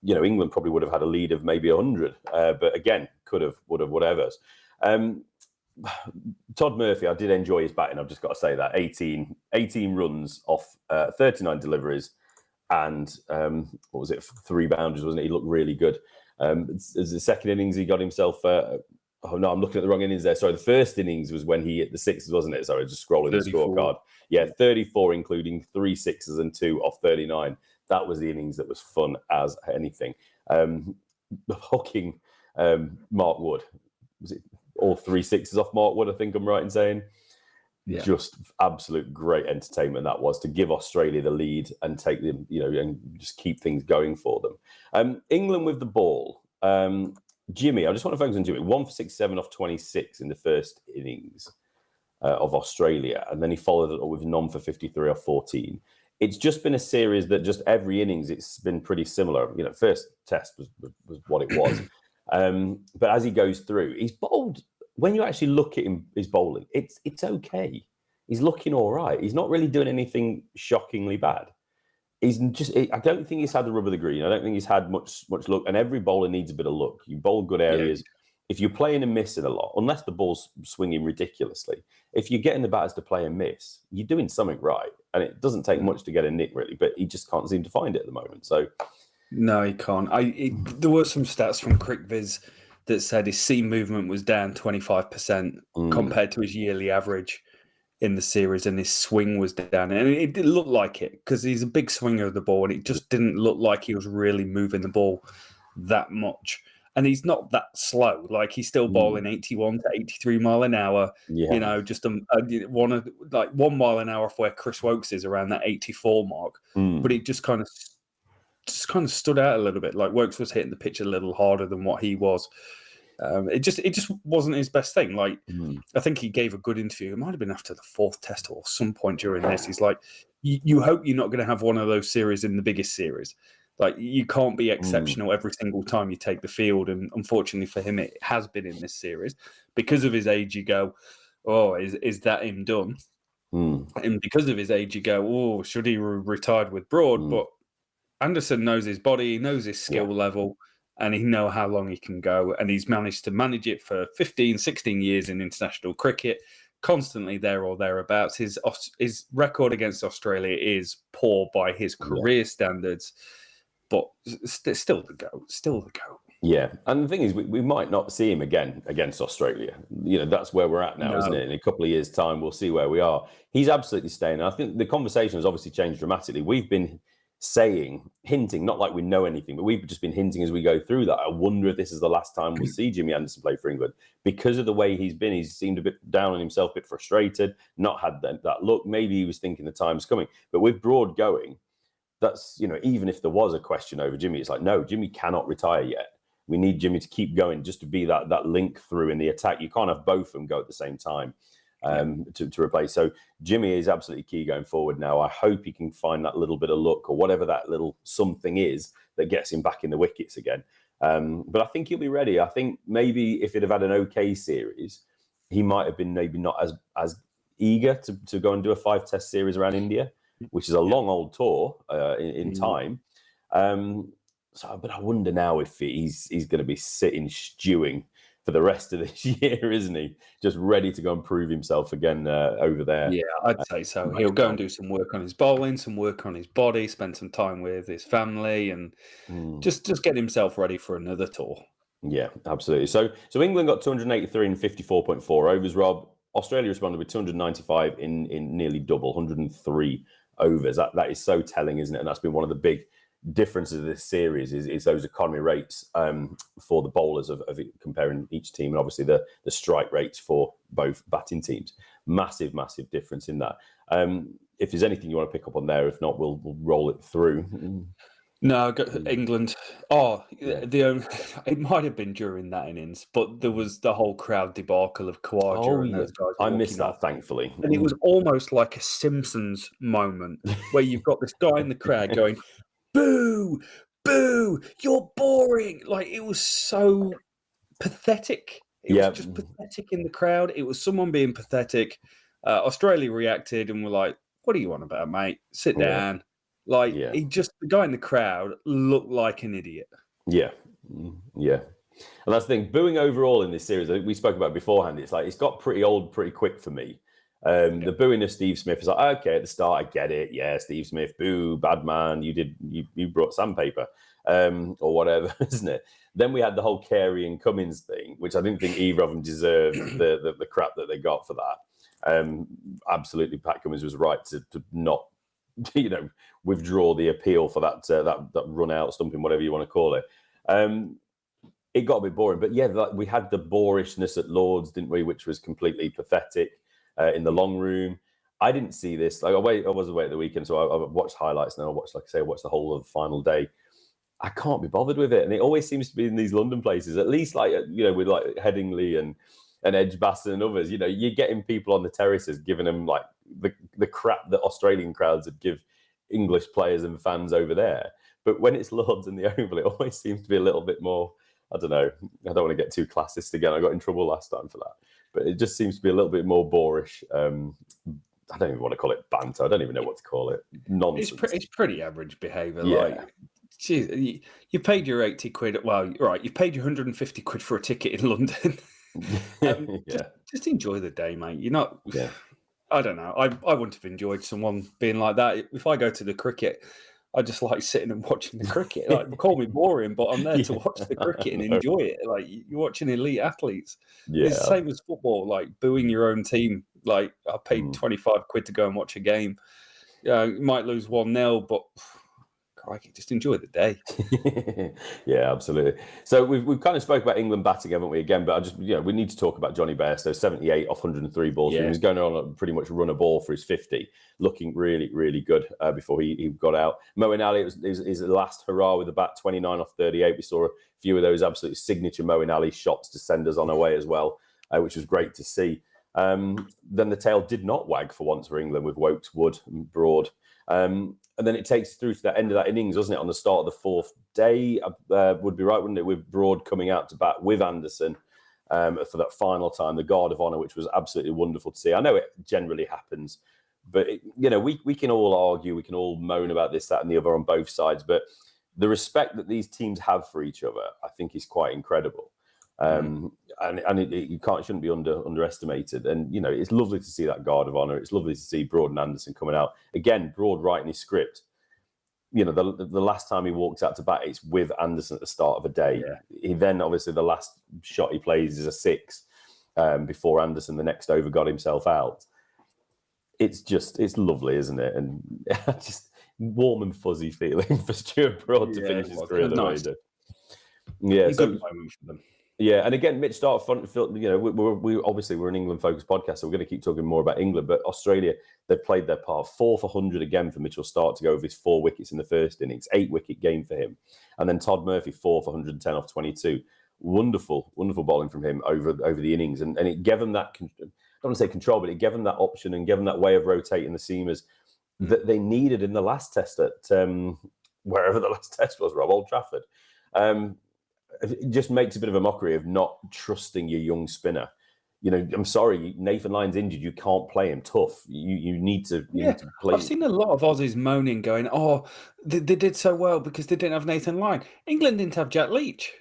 England probably would have had a lead of maybe 100. But again, could have, would have, whatever's. Todd Murphy, I did enjoy his batting. I've just got to say that 18 runs off 39 deliveries and 3 boundaries, wasn't it? He looked really good. As the second innings, he got himself. Oh no, I'm looking at the wrong innings there. Sorry, the first innings was when he hit the sixes, wasn't it? Sorry, just scrolling 34. The scorecard. Yeah, 34, including 3 sixes and 2 off 39. That was the innings that was fun as anything. Hooking Mark Wood, was it? All 3 sixes off Mark Wood, I think I'm right in saying. Yeah. Just absolute great entertainment that was to give Australia the lead and take them, and just keep things going for them. England with the ball. Jimmy, I just want to focus on Jimmy. 1 for 67 off 26 in the first innings of Australia, and then he followed it up with none for 53 off 14. It's just been a series that just every innings it's been pretty similar. First test was what it was. But as he goes through, he's bowled. When you actually look at him, his bowling, it's okay. He's looking all right. He's not really doing anything shockingly bad. I don't think he's had the rub of the green. I don't think he's had much luck. And every bowler needs a bit of luck. You bowl good areas. Yeah. If you're playing and missing a lot, unless the ball's swinging ridiculously, if you're getting the batters to play and miss, you're doing something right. And it doesn't take much to get a nick, really. But he just can't seem to find it at the moment. So.
No, he can't. There were some stats from CricViz that said his seam movement was down 25% compared to his yearly average in the series, and his swing was down. And it didn't look like it because he's a big swinger of the ball, and it just didn't look like he was really moving the ball that much. And he's not that slow. Like he's still bowling 81 to 83 mile an hour. Yeah. Just 1 mile an hour off where Chris Woakes is around that 84 mark. But it just kind of stood out a little bit. Like Woakes was hitting the pitch a little harder than what he was. It just wasn't his best thing. Like I think he gave a good interview. It might have been after the 4th test or some point during this. He's like, you hope you're not going to have one of those series in the biggest series. Like you can't be exceptional every single time you take the field. And unfortunately for him, it has been in this series because of his age. You go, oh, is that him done? And because of his age, you go, oh, should he retired with Broad? But Anderson knows his body, he knows his skill level, and he knows how long he can go. And he's managed to manage it for 15, 16 years in international cricket, constantly there or thereabouts. His record against Australia is poor by his career standards, but still the GOAT.
Yeah, and the thing is, we might not see him again against Australia. That's where we're at now, isn't it? In a couple of years' time, we'll see where we are. He's absolutely staying. I think the conversation has obviously changed dramatically. We've been hinting, not like we know anything, but we've just been hinting as we go through that. I wonder if this is the last time we'll see Jimmy Anderson play for England because of the way he's been. He's seemed a bit down on himself, a bit frustrated, not had that look. Maybe he was thinking the time's coming. But with Broad going, that's, even if there was a question over Jimmy, it's like, no, Jimmy cannot retire yet. We need Jimmy to keep going just to be that link through in the attack. You can't have both of them go at the same time. To replace. So Jimmy is absolutely key going forward now. I hope he can find that little bit of luck or whatever that little something is that gets him back in the wickets again. But I think he'll be ready. I think maybe if he'd have had an okay series, he might have been maybe not as eager to go and do a 5-test series around India, which is a long old tour in time. But I wonder now if he's going to be sitting stewing for the rest of this year, isn't he? Just ready to go and prove himself again over there.
Yeah, I'd say so. He'll go and do some work on his bowling, some work on his body, spend some time with his family, and just get himself ready for another tour.
Yeah, absolutely. So England got 283 in 54.4 overs, Rob. Australia responded with 295 in nearly double, 103 overs. That is so telling, isn't it? And that's been one of the big differences of this series is those economy rates for the bowlers of comparing each team, and obviously the strike rates for both batting teams. Massive difference in that. If there's anything you want to pick up on there, if not, we'll roll it through.
No, England. Oh, it might have been during that innings, but there was the whole crowd debacle of Khawaja and those guys.
I missed that, thankfully.
And it was almost like a Simpsons moment where you've got this guy in the crowd going, "Boo, boo, you're boring." Like, it was so pathetic. It was just pathetic in the crowd. It was someone being pathetic. Australia reacted and were like, "What are you on about, mate? Sit down." Like, the guy in the crowd looked like an idiot. Yeah.
And that's the thing. Booing overall in this series, we spoke about beforehand, it's like it's got pretty old pretty quick for me. The booing of Steve Smith is like, okay, at the start, I get it. Yeah, Steve Smith, boo, bad man. You brought sandpaper or whatever, isn't it? Then we had the whole Carey and Cummins thing, which I didn't think either of them deserved the crap that they got for that. Absolutely, Pat Cummins was right to not, withdraw the appeal for that run out stumping, whatever you want to call it. It got a bit boring, but we had the borishness at Lords, didn't we? Which was completely pathetic in the long room. I didn't see this. Like, I was away at the weekend, so I watched highlights, and then I watched the whole of the final day. I can't be bothered with it, and it always seems to be in these London places, at least with like Headingley and Edgbaston and others. You're getting people on the terraces giving them like the crap that Australian crowds would give English players and fans over there. But when it's Lords in the Oval, it always seems to be a little bit more, I don't know, I don't want to get too classist again. I got in trouble last time for that. But it just seems to be a little bit more boorish. I don't even want to call it banter. I don't even know what to call it. Nonsense.
It's pretty average behaviour.
Yeah.
Like, geez, you paid your 80 quid. Well, right, you paid your 150 quid for a ticket in London. Just enjoy the day, mate. You're not... Yeah. I don't know. I wouldn't have enjoyed someone being like that. If I go to the cricket, I just like sitting and watching the cricket. Like, call me boring, but I'm there to watch the cricket and enjoy it. Like, you're watching elite athletes. Yeah. It's the same as football, like booing your own team. Like, I paid 25 quid to go and watch a game. You might lose 1-0, but crikey, just enjoy the day.
Yeah, absolutely. So we've kind of spoke about England batting, haven't we, again? But I just, we need to talk about Johnny Bairstow, 78 off 103 balls. Yeah. He was going on a pretty much run a ball for his 50, looking really, really good before he got out. Moeen Ali, it was his last hurrah with the bat, 29 off 38. We saw a few of those absolute signature Moeen Ali shots to send us on our way as well, which was great to see. Then the tail did not wag for once for England with Wokes, Wood and Broad. And then it takes through to that end of that innings, doesn't it? On the start of the fourth day, would be right, wouldn't it? With Broad coming out to bat with Anderson for that final time, the guard of honour, which was absolutely wonderful to see. I know it generally happens, but we can all argue, we can all moan about this, that, and the other on both sides. But the respect that these teams have for each other, I think, is quite incredible. And it shouldn't be underestimated. And it's lovely to see that guard of honour. It's lovely to see Broad and Anderson coming out again. Broad writing his script. The last time he walks out to bat, it's with Anderson at the start of a day. Yeah. He then obviously the last shot he plays is a 6 before Anderson the next over got himself out. It's lovely, isn't it? And just warm and fuzzy feeling for Stuart Broad to finish his career the way he did. Yeah,
a good moment for them.
Yeah, and again, Mitch Starc, we're an England-focused podcast, so we're going to keep talking more about England. But Australia, they've played their part. 4 for 100 again for Mitchell Starc to go with his 4 wickets in the first innings. 8-wicket game for him. And then Todd Murphy, 4 for 110 off 22. Wonderful, wonderful bowling from him over the innings. And it gave them that, I don't want to say control, but it gave them that option and gave them that way of rotating the seamers that they needed in the last test at wherever the last test was, Rob, Old Trafford. It just makes a bit of a mockery of not trusting your young spinner. I'm sorry, Nathan Lyon's injured. You can't play him tough. You need to play.
I've seen a lot of Aussies moaning, going, "Oh, they did so well because they didn't have Nathan Lyon." England didn't have Jack Leach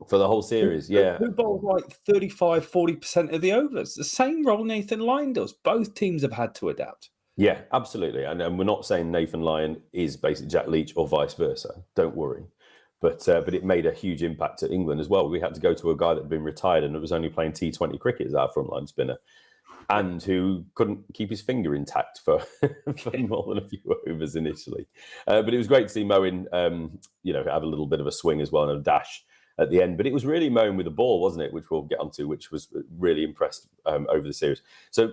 For the whole series,
who bowled like 35-40% of the overs. The same role Nathan Lyon does. Both teams have had to adapt.
Yeah, absolutely. And we're not saying Nathan Lyon is basically Jack Leach or vice versa. Don't worry. But it made a huge impact at England as well. We had to go to a guy that had been retired and was only playing T20 cricket as our frontline spinner, and who couldn't keep his finger intact for more than a few overs initially. But it was great to see Moeen, have a little bit of a swing as well and a dash at the end. But it was really Moeen with the ball, wasn't it? Which we'll get onto, which was really impressed over the series. So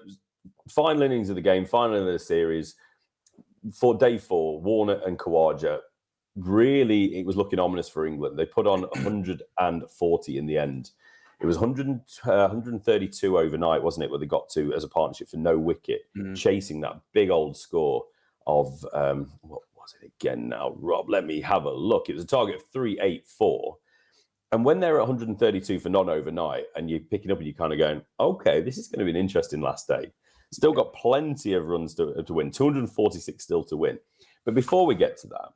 final innings of the game, final of the series, for day 4, Warner and Khawaja. Really, it was looking ominous for England. They put on 140 in the end. It was 132 overnight, wasn't it, where they got to as a partnership for no wicket, chasing that big old score of, what was it again now, Rob? Let me have a look. It was a target of 384. And when they're at 132 for non-overnight, and you're picking up and you're kind of going, okay, this is going to be an interesting last day. Still got plenty of runs to win, 246 still to win. But before we get to that,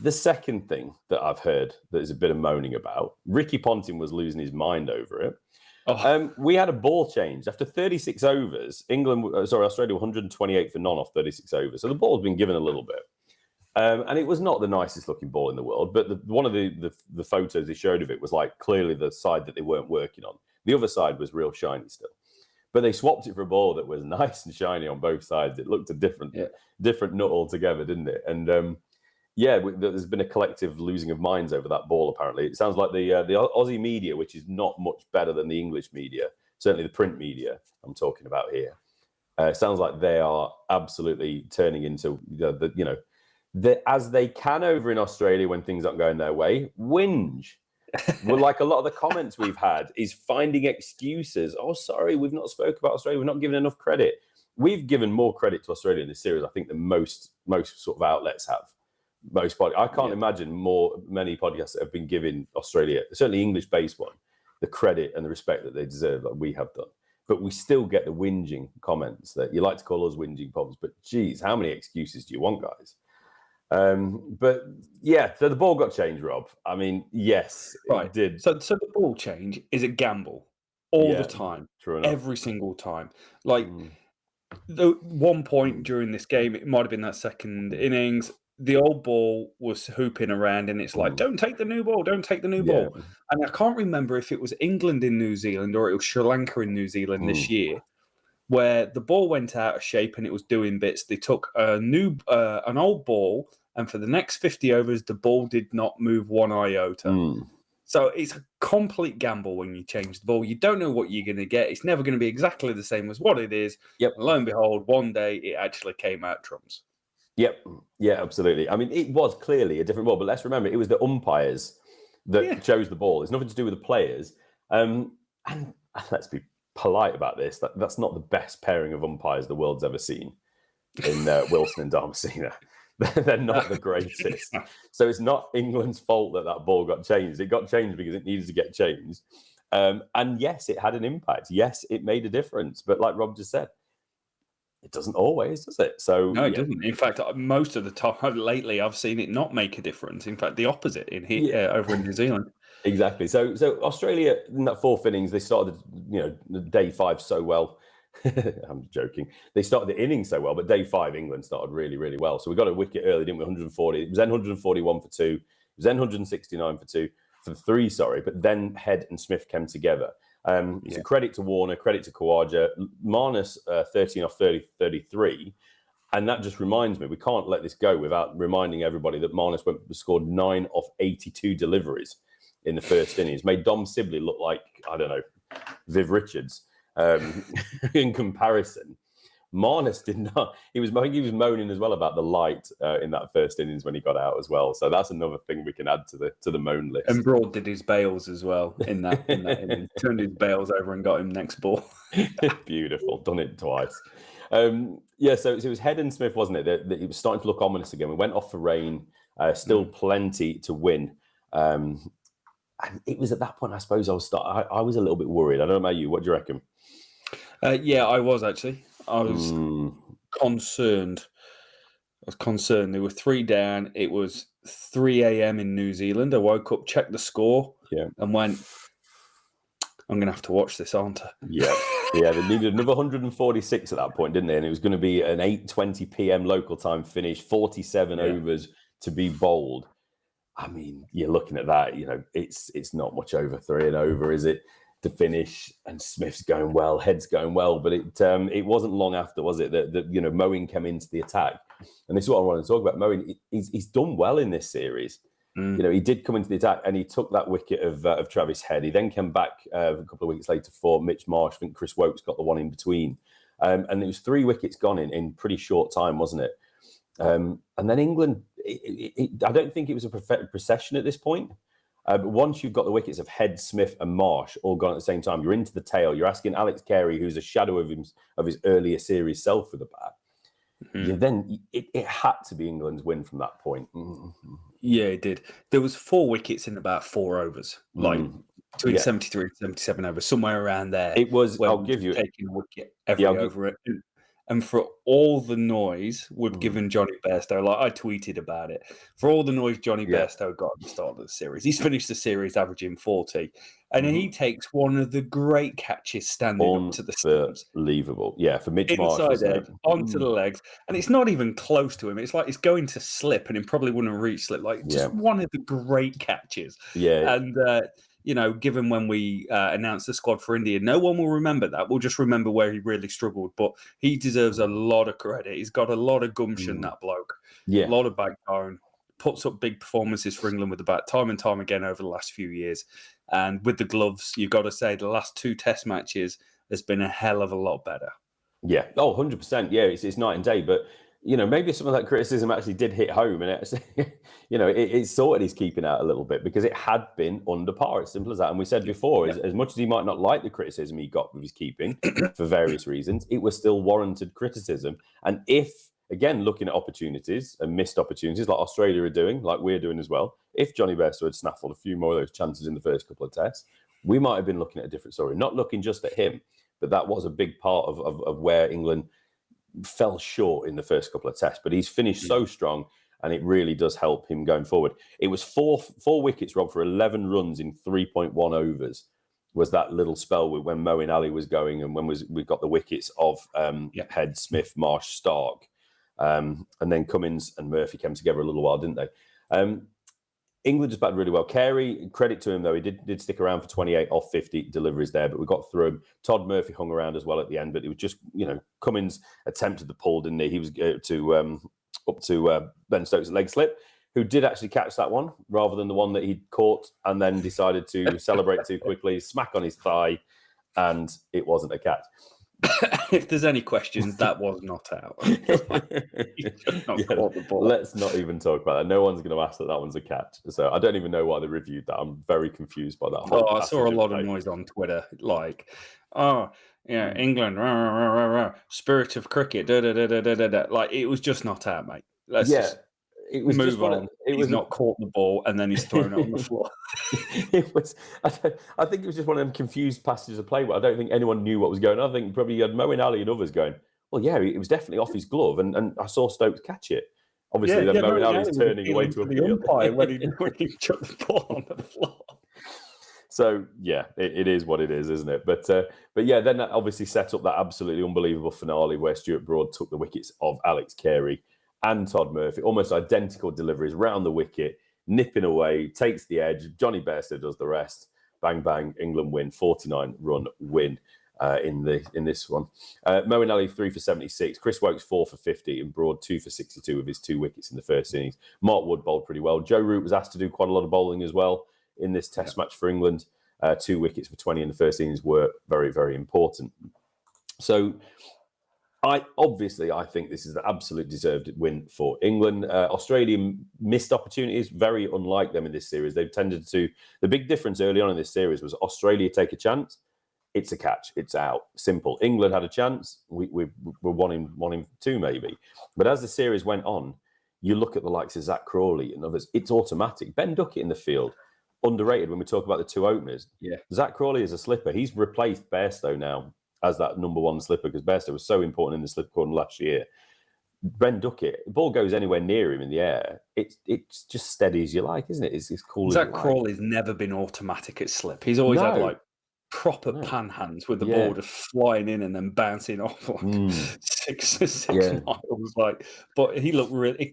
the second thing that I've heard that is a bit of moaning about, Ricky Ponting was losing his mind over it. We had a ball change. After 36 overs, Australia 128 for non off 36 overs. So the ball has been given a little bit. And it was not the nicest looking ball in the world, but one of the photos they showed of it was like clearly the side that they weren't working on. The other side was real shiny still. But they swapped it for a ball that was nice and shiny on both sides. It looked a different nut altogether, didn't it? And there's been a collective losing of minds over that ball, apparently. It sounds like the Aussie media, which is not much better than the English media, certainly the print media I'm talking about here, it sounds like they are absolutely turning into, as they can over in Australia when things aren't going their way, whinge. Well, like a lot of the comments we've had is finding excuses. Oh, sorry, we've not spoke about Australia. We've not given enough credit. We've given more credit to Australia in this series, I think, than most sort of outlets have. I can't imagine many podcasts that have been giving Australia, certainly English-based one, the credit and the respect that they deserve, like we have done. But we still get the whinging comments that you like to call us whinging pods. But geez, how many excuses do you want, guys? So the ball got changed, Rob. I mean, yes, it did.
So the ball change is a gamble all the time, every single time. Like the one point during this game, it might have been that second innings, the old ball was hooping around, and it's like, don't take the new ball, don't take the new ball. And I can't remember if it was England in New Zealand or it was Sri Lanka in New Zealand this year, where the ball went out of shape and it was doing bits. They took an old ball, and for the next 50 overs, the ball did not move one iota. So it's a complete gamble when you change the ball. You don't know what you're going to get. It's never going to be exactly the same as what it is. And lo and behold, one day it actually came out trumps.
Yep. Yeah, absolutely. I mean, it was clearly a different ball, but let's remember, it was the umpires that chose the ball. It's nothing to do with the players. And let's be polite about this. That's not the best pairing of umpires the world's ever seen in Wilson and Dharmasena. They're not the greatest. So it's not England's fault that ball got changed. It got changed because it needed to get changed. And yes, it had an impact. Yes, it made a difference. But like Rob just said, it doesn't always, does it? So
no, it doesn't. In fact, most of the time lately, I've seen it not make a difference. In fact, the opposite in here over in New Zealand.
Exactly. So Australia in that fourth innings, they started, day 5 so well. I'm joking. They started the innings so well, but day 5, England started really, really well. So we got a wicket early, didn't we? 140. It was then 141 for 2. It was then 169 for 3. Sorry, but then Head and Smith came together. It's a credit to Warner, credit to Khawaja. Marnus 13 off 33. And that just reminds me, we can't let this go without reminding everybody that Marnus scored 9 off 82 deliveries in the first innings. Made Dom Sibley look like, I don't know, Viv Richards in comparison. Marnus did not. I think he was moaning as well about the light in that first innings when he got out as well. So that's another thing we can add to the moan list.
And Broad did his bails as well in that innings. Turned his bails over and got him next ball.
Beautiful. Done it twice. So it was Head and Smith, wasn't it? That it was starting to look ominous again. We went off for rain. Still plenty to win. And it was at that point, I suppose, I was a little bit worried. I don't know about you. What do you reckon?
Yeah, I was actually. I was
Mm,
concerned. There were 3 down. It was 3 a.m. in New Zealand. I woke up, checked the score,
yeah.
and went, I'm going to have to watch this, aren't I?
Yeah. Yeah, they needed another 146 at that point, didn't they? And it was going to be an 8:20 p.m. local time finish, 47 overs to be bowled. I mean, you're looking at that, it's not much over 3 and over, is it, to finish? And Smith's going well, Head's going well, but it wasn't long after, was it, that Moeen came into the attack. And this is what I want to talk about. Moeen, he's done well in this series. He did come into the attack and he took that wicket of Travis Head. He then came back a couple of weeks later for Mitch Marsh. I think Chris Woakes got the one in between. And it was 3 wickets gone in pretty short time, wasn't it? And then England, I don't think it was a procession at this point. But once you've got the wickets of Head, Smith and Marsh all gone at the same time, you're into the tail. You're asking Alex Carey, who's a shadow of his earlier series self for the bat. Then it had to be England's win from that point.
Yeah, it did. There was 4 wickets in about 4 overs, like between 73 and 77 overs, somewhere around there.
It was, I'll give you
taking a wicket every over it. And for all the noise we've given Johnny Bairstow, like I tweeted about it, for all the noise Johnny Bairstow got at the start of the series, he's finished the series averaging 40. And he takes one of the great catches standing up to the stumps.
Unbelievable. Yeah, for Mitch Marsh.
Inside edge, onto the legs. And it's not even close to him. It's like it's going to slip and it probably wouldn't reach slip. Like just one of the great catches.
Yeah.
And, given when we announced the squad for India, no one will remember that. We'll just remember where he really struggled. But he deserves a lot of credit. He's got a lot of gumption, that bloke.
Yeah.
A lot of backbone. Puts up big performances for England with the bat time and time again over the last few years. And with the gloves, you've got to say the last 2 test matches has been a hell of a lot better.
Yeah. Oh, 100%. Yeah, it's night and day. But, maybe some of that criticism actually did hit home. And, it sorted his keeping out a little bit because it had been under par. As simple as that. And we said before, as much as he might not like the criticism he got with his keeping for various reasons, it was still warranted criticism. And if, again, looking at opportunities and missed opportunities like Australia are doing, like we're doing as well, if Johnny Bairstow had snaffled a few more of those chances in the first couple of tests, we might have been looking at a different story. Not looking just at him, but that was a big part of where England fell short in the first couple of tests. But he's finished so strong, and it really does help him going forward. It was four wickets, Rob, for 11 runs in 3.1 overs. Was that little spell when Moeen Ali was going, and when we got the wickets of Head, Smith, Marsh, Starc. And then Cummins and Murphy came together a little while, didn't they? England just batted really well. Carey, credit to him, though, he did stick around for 28 off 50 deliveries there, but we got through him. Todd Murphy hung around as well at the end, but it was just, Cummins attempted the pull, didn't he? He was up to Ben Stokes' leg slip, who did actually catch that one rather than the one that he'd caught and then decided to celebrate too quickly, smack on his thigh, and it wasn't a catch.
If there's any questions, that was not out.
Let's not even talk about that. No one's going to ask that one's a catch. So I don't even know why they reviewed that. I'm very confused by that.
I saw a lot of noise on Twitter, like, England, rah, rah, rah, rah, spirit of cricket, da, da, da, da, da, da. Like, it was just not out, mate. Let's just move on. He's not caught the ball and then he's thrown it on the floor.
I think it was just one of them confused passages of play where I don't think anyone knew what was going on. I think probably you had Moeen Ali and others going, well, yeah, it was definitely off his glove, and I saw Stokes catch it. Obviously, then Moeen Ali's turning away to
the umpire when he chucked the ball on the floor.
So, yeah, it is what it is, isn't it? But yeah, then that obviously set up that absolutely unbelievable finale where Stuart Broad took the wickets of Alex Carey and Todd Murphy, almost identical deliveries round the wicket, nipping away, takes the edge. Johnny Bairstow does the rest. Bang, bang, England win, 49-run win in this one. Moeen Ali 3 for 76, Chris Woakes 4 for 50, and Broad 2 for 62 with his 2 wickets in the first innings. Mark Wood bowled pretty well. Joe Root was asked to do quite a lot of bowling as well in this test match for England. 2 wickets for 20 in the first innings were very, very important. So I think this is the absolute deserved win for England. Australia missed opportunities, very unlike them in this series. They've tended to. The big difference early on in this series was Australia take a chance, it's a catch, it's out. Simple. England had a chance, we were 1-2 maybe. But as the series went on, you look at the likes of Zak Crawley and others, it's automatic. Ben Duckett in the field, underrated when we talk about the 2 openers.
Yeah.
Zak Crawley is a slipper. He's replaced Bairstow now as that number one slipper, because Bairstow was so important in the slip corner last year. Ben Duckett, the ball goes anywhere near him in the air, it's just steady as you like, isn't it? It's cool as you like.
Zak Crawley's never been automatic at slip. He's always had like proper pan hands with the ball just flying in and then bouncing off like 6 miles. Like, but he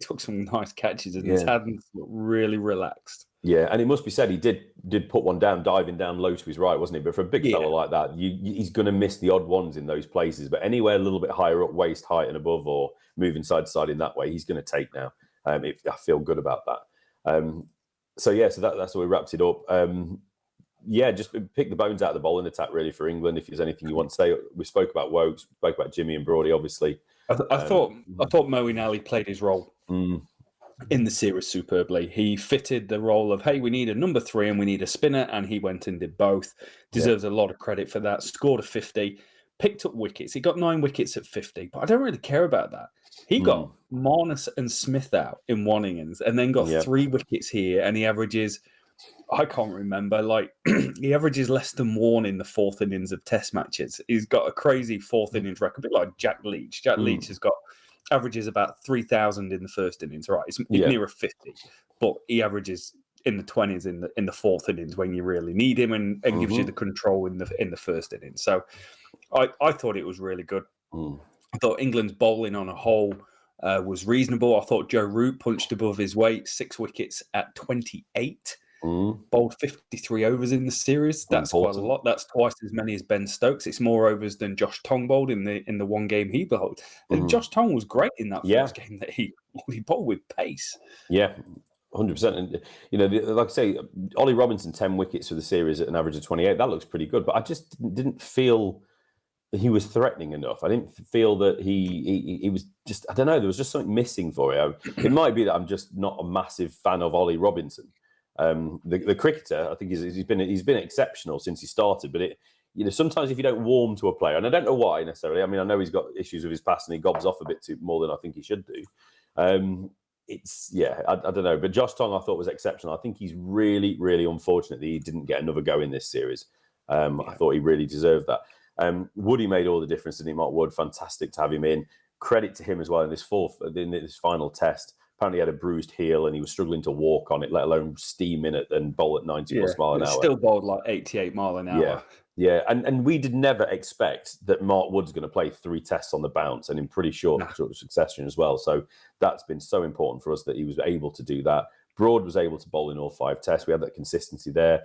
took some nice catches and his hands looked really relaxed.
Yeah, and it must be said he did put one down, diving down low to his right, wasn't he? But for a big fella like that, he's going to miss the odd ones in those places. But anywhere a little bit higher up, waist height and above, or moving side to side in that way, he's going to take now. I feel good about that. So that's how we wrapped it up. Just pick the bones out of the bowling attack really for England. If there's anything you want to say, we spoke about Woakes, spoke about Jimmy and Broady, obviously.
I thought Moeen Ali played his role in the series superbly. He fitted the role of, hey, we need a number 3 and we need a spinner, and he went and did both. Deserves a lot of credit for that. Scored a 50, picked up wickets. He got 9 wickets at 50, but I don't really care about that. He got Marnus and Smith out in one innings and then got 3 wickets here, and he averages, I can't remember, like he averages less than 1 in the 4th innings of test matches. He's got a crazy 4th innings record, a bit like Jack Leach. Jack Leach has got averages about 3,000 in the first innings, right? It's near a 50, but he averages in the 20s in the 4th innings when you really need him, and gives you the control in the first innings. So I thought it was really good. I thought England's bowling on a whole was reasonable. I thought Joe Root punched above his weight, 6 wickets at 28. Bowled 53 overs in the series. That's quite a lot. That's twice as many as Ben Stokes. It's more overs than Josh Tong bowled in the one game he bowled. And Josh Tong was great in that first game that he bowled with pace. Yeah,
100%. And like I say, Ollie Robinson 10 wickets for the series at an average of 28. That looks pretty good. But I just didn't feel he was threatening enough. I didn't feel that he was just. I don't know. There was just something missing for him. It might be that I'm just not a massive fan of Ollie Robinson. The cricketer, I think he's been exceptional since he started, but sometimes if you don't warm to a player, and I don't know why necessarily. I mean, I know he's got issues with his pass and he gobs off a bit too more than I think he should do. I don't know. But Josh Tong I thought was exceptional. I think he's really, really unfortunate that he didn't get another go in this series. I thought he really deserved that. Woody made all the difference, didn't he, Mark Wood? Fantastic to have him in. Credit to him as well in this final test. Apparently, he had a bruised heel and he was struggling to walk on it, let alone steam in it and bowl at 90 plus mile an hour.
Still bowled like 88 mile an hour.
Yeah. And we did never expect that Mark Wood's going to play 3 tests on the bounce and in pretty short succession as well. So that's been so important for us that he was able to do that. Broad was able to bowl in all 5 tests. We had that consistency there.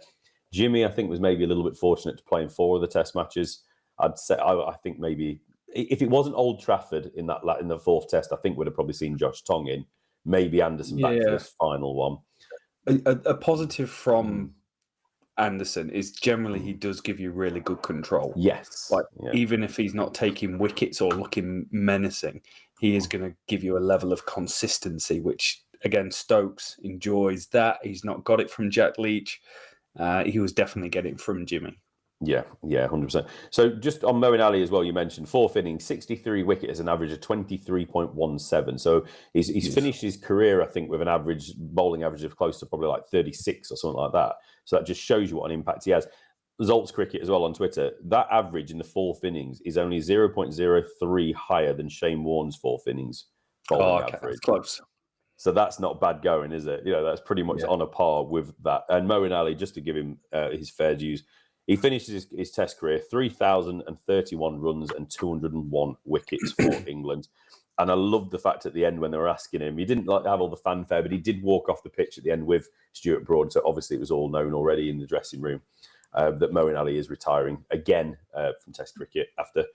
Jimmy, I think, was maybe a little bit fortunate to play in 4 of the test matches. I'd say I think maybe if it wasn't Old Trafford in the 4th test, I think we'd have probably seen Josh Tong in. Maybe Anderson back for this final one.
A positive from Anderson is generally he does give you really good control.
Yes.
Even if he's not taking wickets or looking menacing, he is going to give you a level of consistency, which, again, Stokes enjoys that. He's not got it from Jack Leach. He was definitely getting it from Jimmy.
Yeah, 100%. So just on Moeen Ali as well, you mentioned 4th inning, 63 wickets, an average of 23.17. So he's finished his career, I think, with an bowling average of close to probably like 36 or something like that. So that just shows you what an impact he has. Zolt's Cricket as well on Twitter, that average in the 4th innings is only 0.03 higher than Shane Warne's 4th innings bowling average.
That's close.
So that's not bad going, is it? That's pretty much on a par with that. And Moeen Ali, just to give him his fair dues, he finishes his test career 3,031 runs and 201 wickets for England. And I love the fact at the end when they were asking him, he didn't have all the fanfare, but he did walk off the pitch at the end with Stuart Broad. So obviously it was all known already in the dressing room that Moeen Ali is retiring again from Test cricket after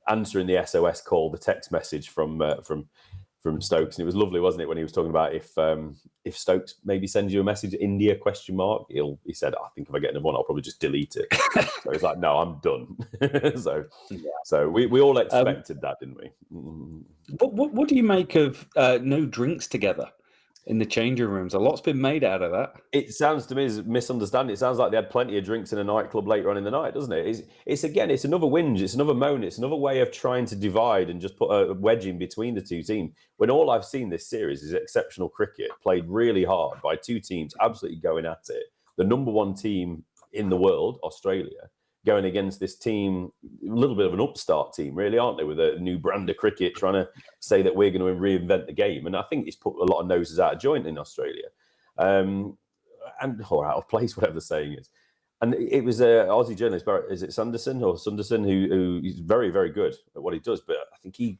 answering the SOS call, the text message from Stokes. And it was lovely, wasn't it, when he was talking about if Stokes maybe sends you a message, India ? He said, I think if I get another one, I'll probably just delete it. So he's like, no, I'm done. So we all expected that, didn't we?
What do you make of no drinks together in the changing rooms? A lot's been made out of that.
It sounds to me as misunderstanding. It sounds like they had plenty of drinks in a nightclub later on in the night, doesn't it? It's another whinge. It's another moan. It's another way of trying to divide and just put a wedge in between the two teams. When all I've seen this series is exceptional cricket played really hard by two teams absolutely going at it. The number one team in the world, Australia, going against this team, a little bit of an upstart team, really, aren't they, with a new brand of cricket, trying to say that we're going to reinvent the game. And I think it's put a lot of noses out of joint in Australia, or out of place, whatever the saying is. And it was an Aussie journalist, is it Sunderson, who is very, very good at what he does. But I think he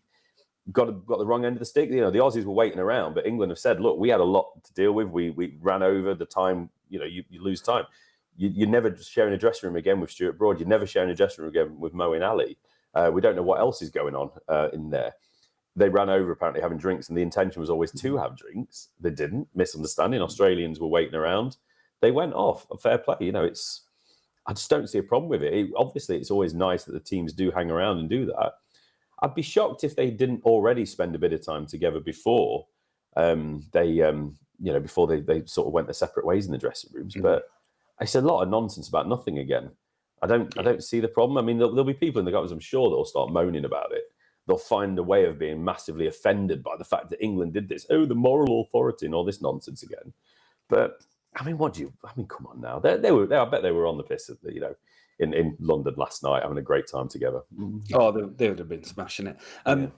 got the wrong end of the stick. You know, the Aussies were waiting around, but England have said, look, we had a lot to deal with. We ran over the time. You know, you lose time. You're never sharing a dressing room again with Stuart Broad. You're never sharing a dressing room again with Moeen Ali. We don't know what else is going on in there. They ran over apparently having drinks, and the intention was always to have drinks. They didn't. Misunderstanding. Australians were waiting around. They went off. Fair play. You know, I just don't see a problem with it. Obviously, it's always nice that the teams do hang around and do that. I'd be shocked if they didn't already spend a bit of time together before they sort of went their separate ways in the dressing rooms. Mm-hmm. But it's a lot of nonsense about nothing again. I don't see the problem. I mean, there'll be people in the government, I'm sure, that'll start moaning about it. They'll find a way of being massively offended by the fact that England did this. Oh, the moral authority and all this nonsense again. But I mean, come on now. I bet they were on the piss, you know, in London last night, having a great time together.
Oh, they would have been smashing it.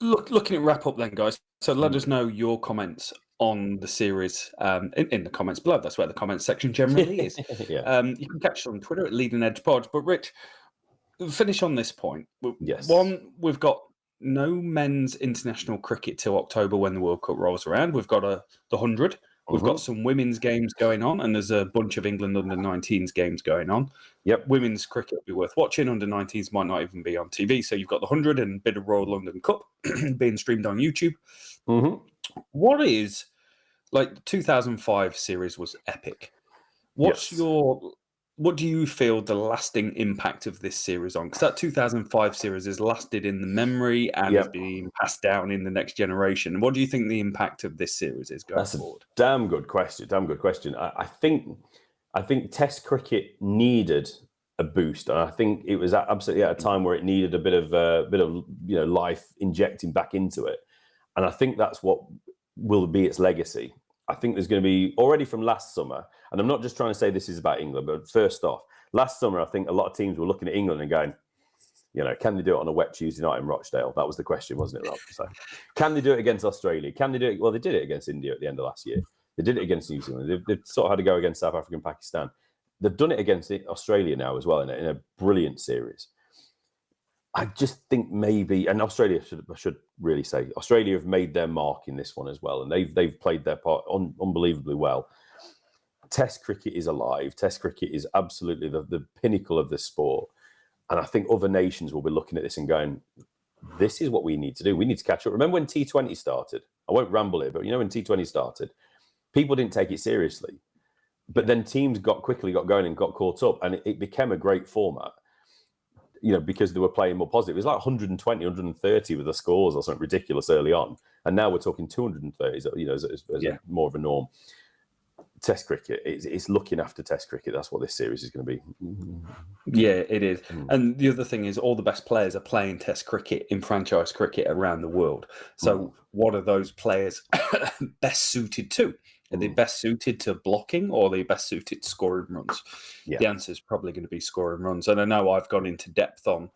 Looking at wrap up then, guys. So let us know your comments on the series in the comments below. That's where the comments section generally is.
Yeah.
You can catch us on Twitter at Leading Edge Pod. But Rich, finish on this point.
Yes.
One, we've got no men's international cricket till October when the World Cup rolls around. We've got the 100. We've got some women's games going on, and there's a bunch of England under-19s games going on.
Yep.
Women's cricket will be worth watching. Under-19s might not even be on TV. So you've got the 100 and a bit of Royal London Cup being streamed on YouTube.
Mm-hmm.
What is, like, the 2005 series was epic. What do you feel the lasting impact of this series on? Because that 2005 series has lasted in the memory and is being passed down in the next generation. What do you think the impact of this series is going forward?
That's a damn good question. I think Test cricket needed a boost, and I think it was absolutely at a time where it needed a bit of life injecting back into it. And I think that's what will be its legacy. I think there's going to be, already from last summer, and I'm not just trying to say this is about England, but first off, last summer, I think a lot of teams were looking at England and going, you know, can they do it on a wet Tuesday night in Rochdale? That was the question, wasn't it, Rob? So, can they do it against Australia? Can they do it? Well, they did it against India at the end of last year. They did it against New Zealand. They've sort of had to go against South Africa and Pakistan. They've done it against Australia now as well in a brilliant series. I just think maybe, and Australia, I should really say, Australia have made their mark in this one as well, and they've played their part unbelievably well. Test cricket is alive. Test cricket is absolutely the pinnacle of the sport, and I think other nations will be looking at this and going, "This is what we need to do. We need to catch up." Remember when T20 started? I won't ramble here, but you know when T20 started, people didn't take it seriously, but then teams quickly got going and got caught up, and it became a great format. You know, because they were playing more positive. It was like 120, 130 with the scores or something ridiculous early on. And now we're talking 230, you know, as more of a norm. Test cricket, it's looking after Test cricket. That's what this series is going to be.
Yeah, it is. And the other thing is all the best players are playing Test cricket in franchise cricket around the world. So what are those players best suited to? Are they best suited to blocking, or are they best suited to scoring runs? Yeah. The answer is probably going to be scoring runs. And I know I've gone into depth on,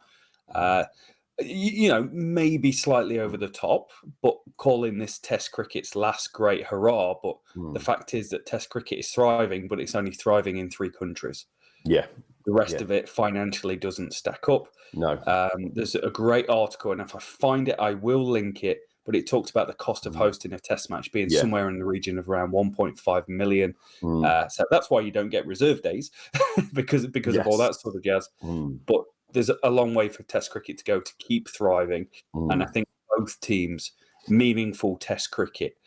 maybe slightly over the top, but calling this Test cricket's last great hurrah. But the fact is that Test cricket is thriving, but it's only thriving in 3 countries.
Yeah.
The rest of it financially doesn't stack up.
No.
There's a great article, and if I find it, I will link it. But it talks about the cost of hosting a test match being somewhere in the region of around 1.5 million. So that's why you don't get reserve days because of all that sort of jazz. But there's a long way for Test cricket to go to keep thriving. And I think both teams, meaningful Test cricket,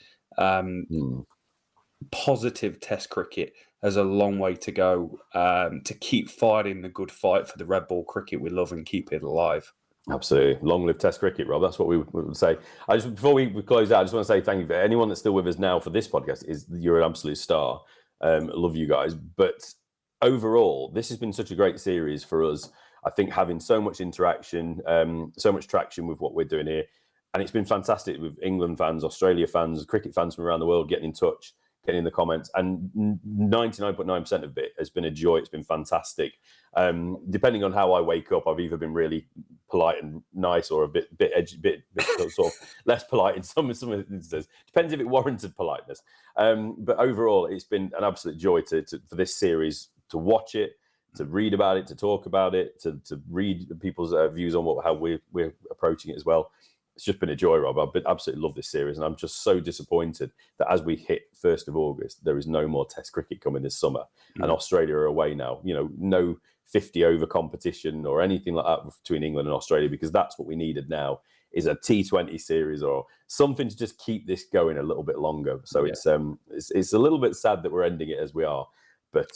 positive Test cricket, has a long way to go to keep fighting the good fight for the red ball cricket we love and keep it alive.
Absolutely. Long live Test cricket, Rob. That's what we would say. Before we close out, I just want to say thank you for anyone that's still with us now for this podcast. You're an absolute star. Love you guys. But overall, this has been such a great series for us. I think having so much interaction, so much traction with what we're doing here. And it's been fantastic with England fans, Australia fans, cricket fans from around the world getting in touch, getting in the comments, and 99.9% of it has been a joy. It's been fantastic. Depending on how I wake up, I've either been really polite and nice, or a bit edgy, bit sort of less polite in some instances. Depends if it warranted politeness. But overall, it's been an absolute joy for this series, to watch it, to read about it, to talk about it, to read people's views on how we're approaching it as well. It's just been a joy, Rob. I've absolutely loved this series, and I'm just so disappointed that as we hit 1st of August, there is no more Test cricket coming this summer, and Australia are away now. No 50-over competition or anything like that between England and Australia, because that's what we needed now, is a T20 series or something to just keep this going a little bit longer. So it's a little bit sad that we're ending it as we are, but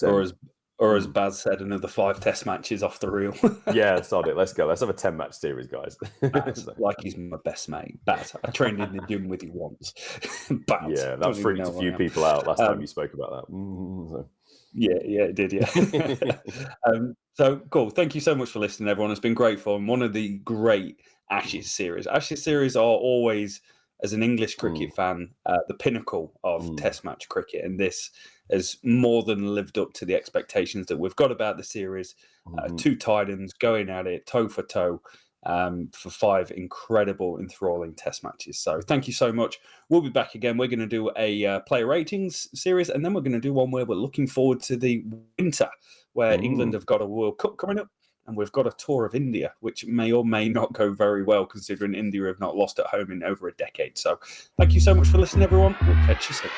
or as Baz said, another 5 Test matches off the reel.
Yeah, sod it. Let's go. Let's have a 10-match series, guys.
Baz, like he's my best mate. Baz, I trained in the gym with you once. Baz,
yeah, that freaked a few people out last time you spoke about that. So.
Yeah, it did, yeah. So cool. Thank you so much for listening, everyone. It's been great fun. One of the great Ashes series. Ashes series are always, as an English cricket fan, the pinnacle of Test match cricket, and this has more than lived up to the expectations that we've got about the series. 2 Titans going at it toe for toe for 5 incredible, enthralling Test matches. So thank you so much. We'll be back again. We're going to do a player ratings series, and then we're going to do one where we're looking forward to the winter, where England have got a World Cup coming up, and we've got a tour of India, which may or may not go very well, considering India have not lost at home in over a decade. So thank you so much for listening, everyone. We'll catch you soon.